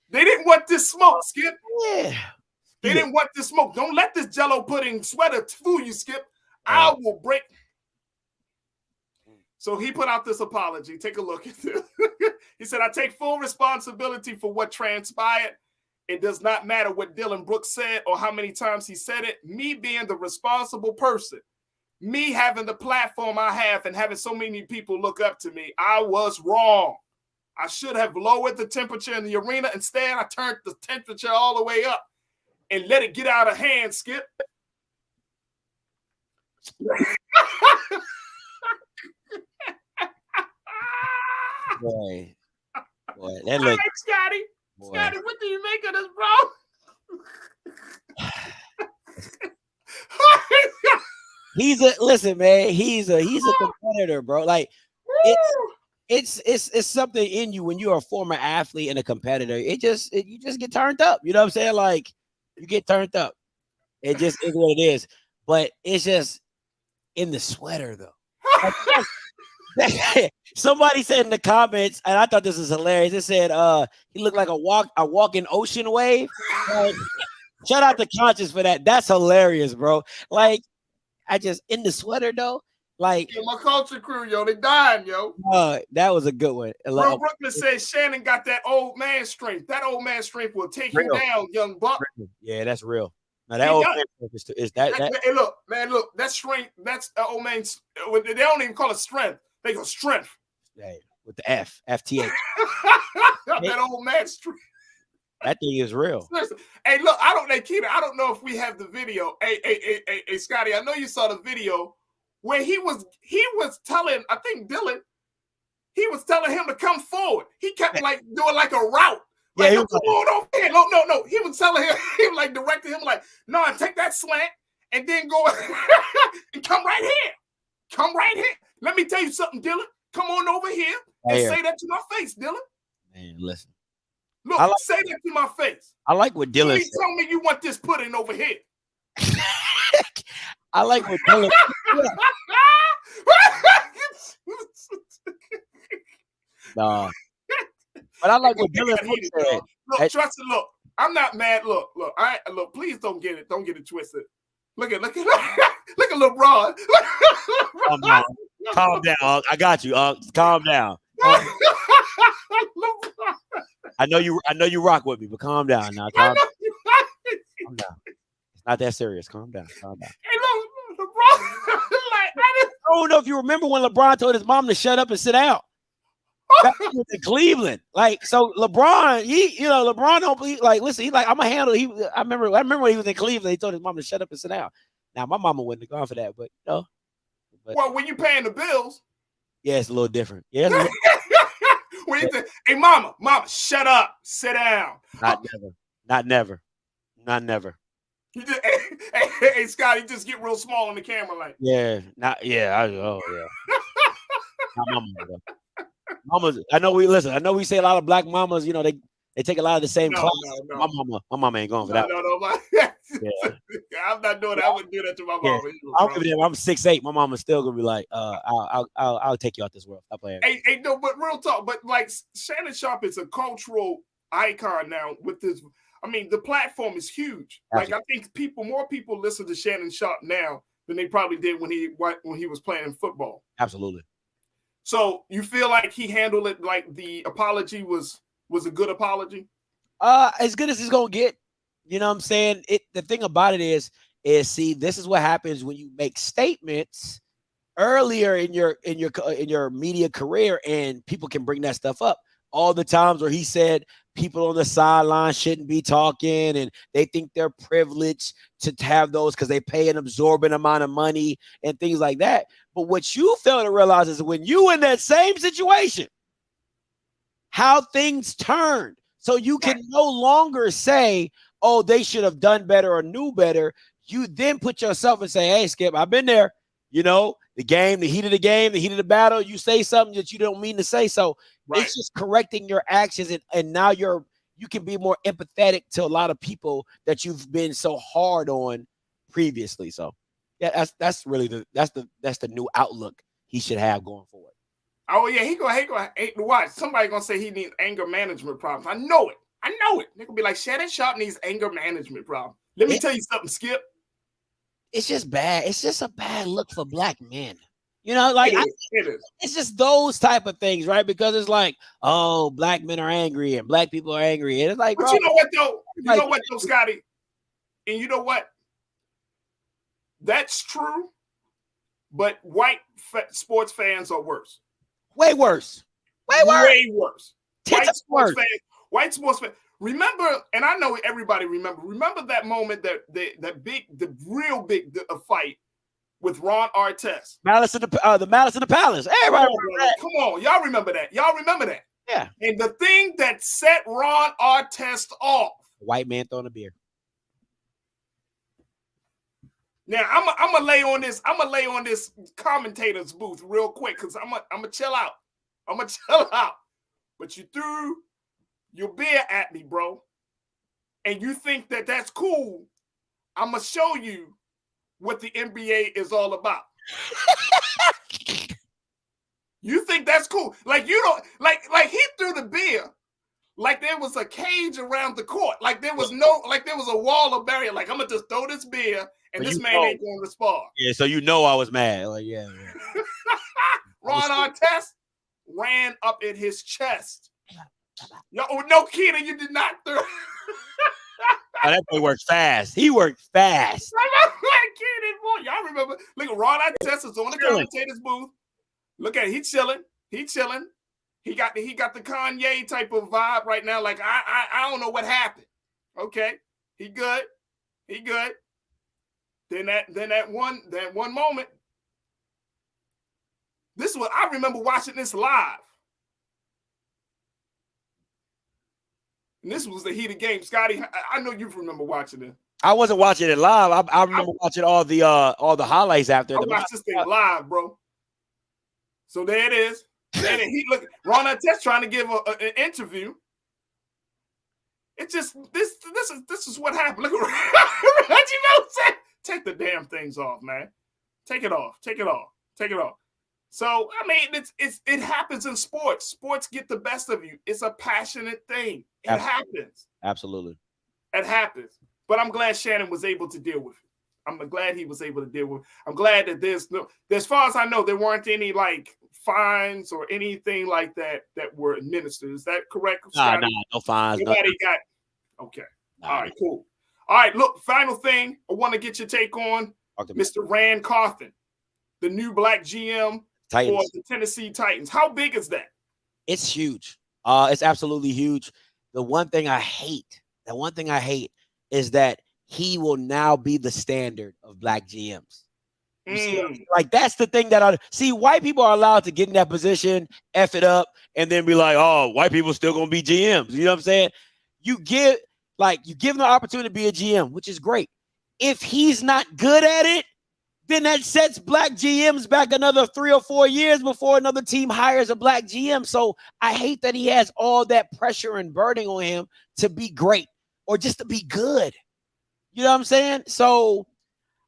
They didn't want this smoke, Skip. Yeah. They didn't want this smoke. Don't let this Jello pudding sweater fool you, Skip. I will break. So he put out this apology. Take a look at this. He said, I take full responsibility for what transpired. It does not matter what Dylan Brooks said or how many times he said it. Me being the responsible person, me having the platform I have and having so many people look up to me, I was wrong. I should have lowered the temperature in the arena. Instead, I turned the temperature all the way up and let it get out of hand, Skip. Boy, that all look. right, Scotty. Boy. Scotty, what do you make of this, bro? He's a competitor, bro. Like it's something in you when you're a former athlete and a competitor. You just get turned up. You know what I'm saying? Like you get turned up. It just is what it is. But it's just in the sweater though. Somebody said in the comments, and I thought this was hilarious. It said he looked like a walking ocean wave. Like, shout out to Conscious for that. That's hilarious, bro. Like I just in the sweater though. Like my culture crew, they dying, yo. That was a good one. Real Brooklyn says Shannon got that old man strength. That old man strength will take you down, young buck. Yeah, that's real. Now that old man is that. Hey, look, that strength. That's old man. They don't even call it strength. They go strength. Hey, with the FTH. That old man strength. That thing is real. Listen, hey, look, I don't know if we have the video. Hey, Scotty, I know you saw the video where he was telling, I think Dylan, he was telling him to come forward. He kept doing like a route. Like, yeah, come on over here. No. He was telling him, he was like directing him like, no, take that slant and then go and come right here. Come right here. Let me tell you something, Dylan. Come on over here and say that to my face, Dylan. Man, listen. Look, say that to my face. I like what Dylan said. Tell me you want this pudding over here. I like what Dylan Nah. But I like what Dylan said. Look, trust it. Look, I'm not mad. Look. Please don't get it twisted. Look at LeBron. Calm down. I got you. Calm down. I know you rock with me, but calm down now. Calm down. It's not that serious. Calm down. Hey, look, LeBron. I don't know if you remember when LeBron told his mom to shut up and sit down. That was in Cleveland. Like, so LeBron, LeBron don't believe, like, listen, he's like, I'm gonna handle it. I remember when he was in Cleveland, he told his mom to shut up and sit down. Now my mama wouldn't have gone for that, but no. Well, when you paying the bills, yeah, it's a little different. Yeah. When you say, hey, mama, shut up, sit down. Not never. You just, hey, Scott, you just get real small on the camera, like. Yeah, not yeah. Not my mama, though. Mamas, I know we say a lot of black mamas, they take a lot of the same class. No. My mama ain't going for that. No. I'm not doing that. I wouldn't do that to my mama. I'm 6'8". My mama's still gonna be like, I'll take you out this world. Stop playing. Hey, no, but real talk. But like Shannon Sharpe is a cultural icon now with this. I mean, the platform is huge. Absolutely. Like I think more people listen to Shannon Sharpe now than they probably did when he was playing football. Absolutely. So you feel like he handled it like the apology was a good apology? As good as it's gonna get. You know what I'm saying? The thing about it is see, this is what happens when you make statements earlier in your media career, and people can bring that stuff up. All the times where he said people on the sideline shouldn't be talking, and they think they're privileged to have those because they pay an absorbent amount of money and things like that. But what you fail to realize is when you in that same situation, how things turned. So you can no longer say, oh, they should have done better or knew better. You then put yourself and say, hey, Skip, I've been there. The heat of the battle, you say something that you don't mean to say. So it's just correcting your actions. And now you can be more empathetic to a lot of people that you've been so hard on previously. So yeah, that's really the new outlook he should have going forward. Oh yeah, he go watch. Somebody gonna say he needs anger management problems. I know it. They're gonna be like, Shannon Sharpe needs anger management problems. Let me tell you something, Skip. It's just bad. It's just a bad look for black men. It is. It's just those type of things, right? Because it's like, oh, black men are angry and black people are angry. And it's like, but you know what though, Scotty? And you know what? That's true. But white sports fans are worse. Way worse. Way worse. White sports fans. Remember, and I know everybody remember that moment that the real big fight with Ron Artest. Malice in the Palace. Everybody come on. Y'all remember that. Yeah. And the thing that set Ron Artest off. White man throwing a beer. Now I'm gonna lay on this commentator's booth real quick because I'm gonna chill out. But you threw your beer at me, bro, and you think that that's cool. I'm gonna show you what the NBA is all about. You think that's cool? Like you don't like he threw the beer like there was a cage around the court, like there was a wall of barrier. Like I'm gonna just throw this beer. And this man ain't going to respond. Yeah, so I was mad. Like, yeah. Ron Artest ran up in his chest. No kidding, you did not throw. That boy works fast. He worked fast. I'm not kidding, boy. Y'all remember? Look at Ron Artest is on the commentator's booth. Look at it. He chilling. He got the Kanye type of vibe right now. Like I don't know what happened. Okay, he good. Then that one moment. This is what I remember watching this live. And this was the heat of game. Scotty, I know you remember watching it. I wasn't watching it live. I remember watching all the highlights after. I watched this thing live, bro. So there it is. And he look Ron Artest trying to give an interview. It's just this is what happened. Look at take the damn things off, man. Take it off. So I mean, it happens in sports. Sports get the best of you. It's a passionate thing. It happens. Absolutely. It happens. But I'm glad Shannon was able to deal with it. I'm glad he was able to deal with it. I'm glad that as far as I know, there weren't any like fines or anything like that were administered. Is that correct? Nah, no fines. Nobody got. Okay. All right, cool. All right, look, final thing I want to get your take on Mr. Rand Carthen, the new black GM Titans. For the Tennessee Titans. How big is that? It's huge. It's absolutely huge. The one thing I hate is that he will now be the standard of black GMs. Like that's the thing that I see. White people are allowed to get in that position, F it up, and then be like, oh, white people still gonna be GMs. You know what I'm saying? You give them the opportunity to be a GM, which is great. if he's not good at it, then that sets black GMs back another 3 or 4 years before another team hires a black GM. So I hate that he has all that pressure and burden on him to be great or just to be good. You know what I'm saying? So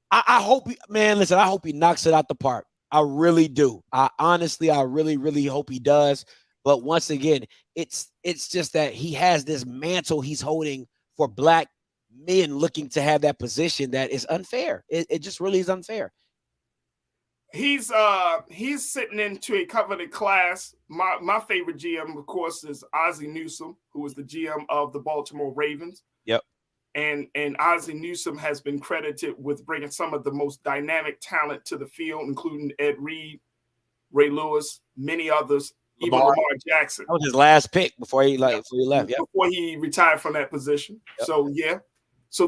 I hope listen, I hope he knocks it out the park. I really do. I really, really hope he does. But once again, it's just that he has this mantle he's holding for black men looking to have that position that is unfair. It just really is unfair. He's sitting into a coveted class. My favorite GM, of course, is Ozzie Newsome, who is the GM of the Baltimore Ravens. Yep. And Ozzie Newsome has been credited with bringing some of the most dynamic talent to the field, including Ed Reed, Ray Lewis, many others, even Lamar Jackson. That was his last pick before he left. Yep. Before he retired from that position. Yep. So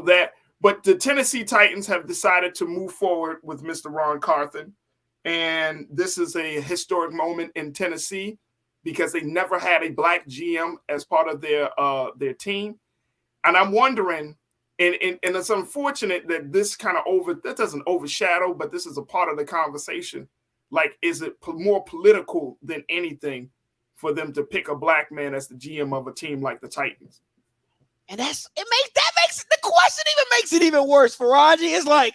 but the Tennessee Titans have decided to move forward with Mr. Ron Carthon. And this is a historic moment in Tennessee because they never had a black GM as part of their team. And I'm wondering, and it's unfortunate that this kind of that doesn't overshadow, but this is a part of the conversation. Like, is it more political than anything for them to pick a black man as the GM of a team like the Titans? And that makes the question makes it even worse for Raji. It's like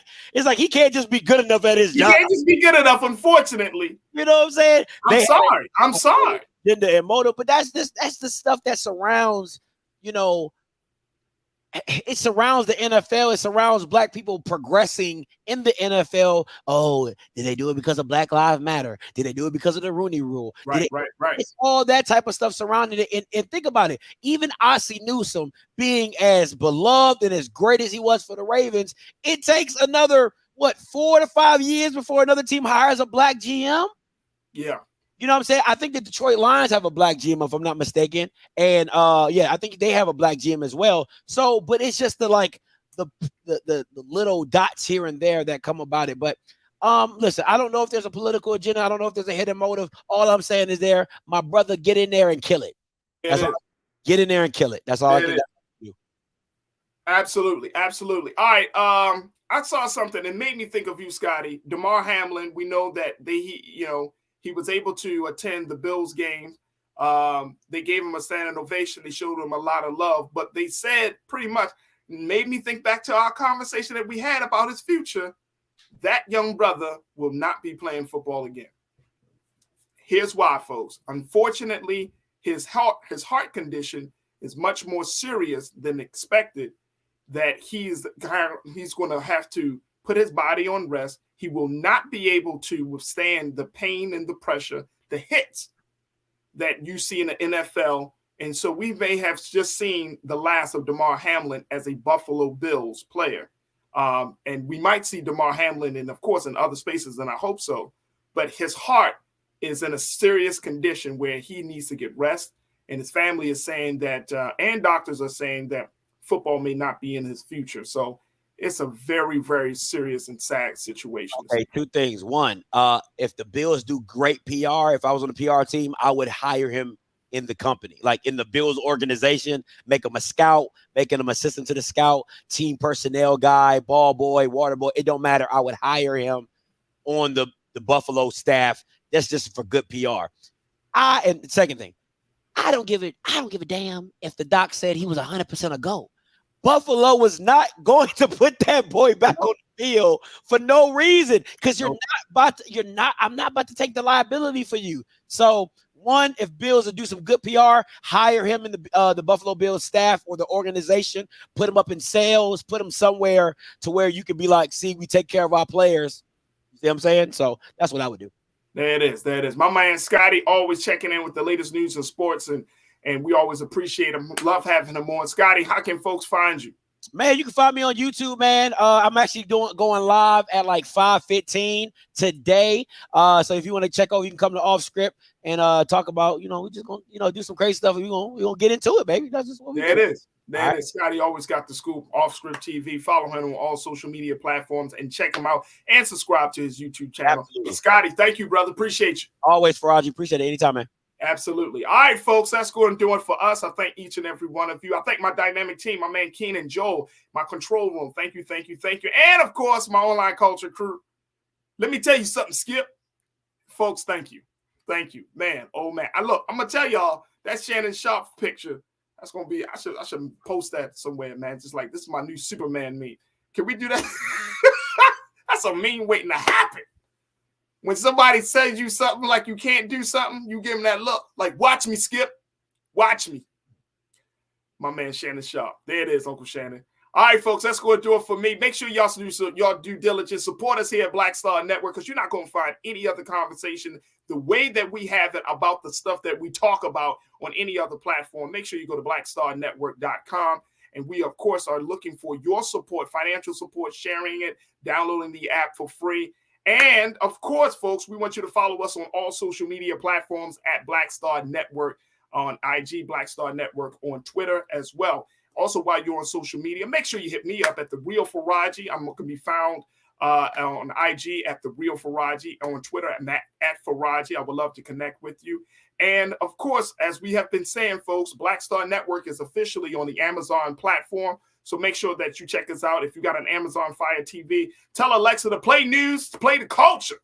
he can't just be good enough at his job. He can't just be good enough, unfortunately. You know what I'm saying? I'm sorry. Gender and motive, but that's the stuff that surrounds, it surrounds the NFL. It surrounds black people progressing in the NFL. Oh, did they do it because of Black Lives Matter? Did they do it because of the Rooney Rule? Right. It's all that type of stuff surrounding it. And think about it. Even Ozzie Newsome being as beloved and as great as he was for the Ravens, it takes another, 4 to 5 years before another team hires a black GM? Yeah. You know what I'm saying? I think the Detroit Lions have a black GM, if I'm not mistaken. And I think they have a black GM as well. So, but it's just the little dots here and there that come about it. But listen, I don't know if there's a political agenda. I don't know if there's a hidden motive. All I'm saying is my brother, get in there and kill it. Get in there and kill it. That's all I can do. Absolutely. All right. I saw something that made me think of you, Scotty. Damar Hamlin. We know that he was able to attend the Bills game. They gave him a standing ovation. They showed him a lot of love, but they said pretty much, made me think back to our conversation that we had about his future. That young brother will not be playing football again. Here's why, folks. Unfortunately, his heart condition is much more serious than expected, that he's going to have to put his body on rest. He will not be able to withstand the pain and the pressure, the hits that you see in the NFL. And so we may have just seen the last of Damar Hamlin as a Buffalo Bills player. And we might see Damar Hamlin in other spaces, and I hope so. But his heart is in a serious condition where he needs to get rest. And his family is saying that, and doctors are saying that football may not be in his future. So it's a very, very serious and sad situation. Okay, two things. One, if the Bills do great PR, if I was on the PR team, I would hire him in the company, like in the Bills organization, make him a scout, making him assistant to the scout, team personnel guy, ball boy, water boy. It don't matter. I would hire him on the Buffalo staff. That's just for good PR. And the second thing, I don't give a damn if the doc said he was 100% a go. Buffalo was not going to put that boy back on the field for no reason, because I'm not about to take the liability for you. So one, if Bills will do some good PR, hire him in the Buffalo Bills staff or the organization, put him up in sales, put him somewhere to where you can be like, see, we take care of our players. You see what I'm saying? So that's what I would do. There it is. My man Scotty always checking in with the latest news in sports, and we always appreciate him. Love having him on. Scotty, how can folks find you? Man, you can find me on YouTube, man. I'm actually going live at like 5:15 today. So if you want to check over, you can come to Off Script and talk about, we just gonna, do some crazy stuff. We're gonna get into it, baby. That's just what we do. There it is. Scotty always got the scoop. Off Script TV. Follow him on all social media platforms and check him out and subscribe to his YouTube channel. Absolutely. Scotty, thank you, brother. Appreciate you. Always, Faraji. Appreciate it. Anytime, man. Absolutely. All right, folks, that's going to do it for us. I thank each and every one of you. I thank my dynamic team, my man Keenan, Joel, my control room. Thank you, thank you, thank you. And, of course, my online culture crew. Let me tell you something, Skip. Folks, thank you. Thank you. Man, oh, man. I'm going to tell y'all, that Shannon Sharpe picture, that's going to be, I should post that somewhere, man. Just like, this is my new Superman meme. Can we do that? That's a meme waiting to happen. When somebody says you something like you can't do something, you give them that look. Like, watch me, Skip. Watch me. My man Shannon Sharpe. There it is, Uncle Shannon. All right, folks, that's going to do it for me. Make sure y'all do y'all due diligence. Support us here at Black Star Network, because you're not going to find any other conversation the way that we have it about the stuff that we talk about on any other platform. Make sure you go to blackstarnetwork.com. And we, of course, are looking for your support, financial support, sharing it, downloading the app for free. And, of course, folks, we want you to follow us on all social media platforms at Black Star Network on IG, Black Star Network on Twitter as well. Also, while you're on social media, make sure you hit me up at The Real Faraji. I'm going to be found on IG at The Real Faraji, on Twitter at Faraji. I would love to connect with you. And, of course, as we have been saying, folks, Black Star Network is officially on the Amazon platform. So make sure that you check us out. If you got an Amazon Fire TV, tell Alexa to play news, to play the culture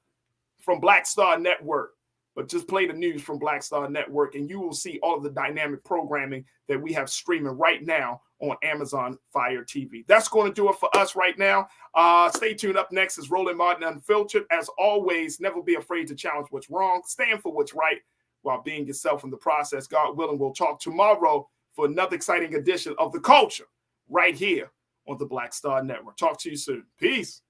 from Black Star Network. But just play the news from Black Star Network, and you will see all of the dynamic programming that we have streaming right now on Amazon Fire TV. That's going to do it for us right now. Stay tuned. Up next is Roland Martin Unfiltered. As always, never be afraid to challenge what's wrong. Stand for what's right while being yourself in the process. God willing, we'll talk tomorrow for another exciting edition of The Culture right here on the Black Star Network. Talk to you soon. Peace.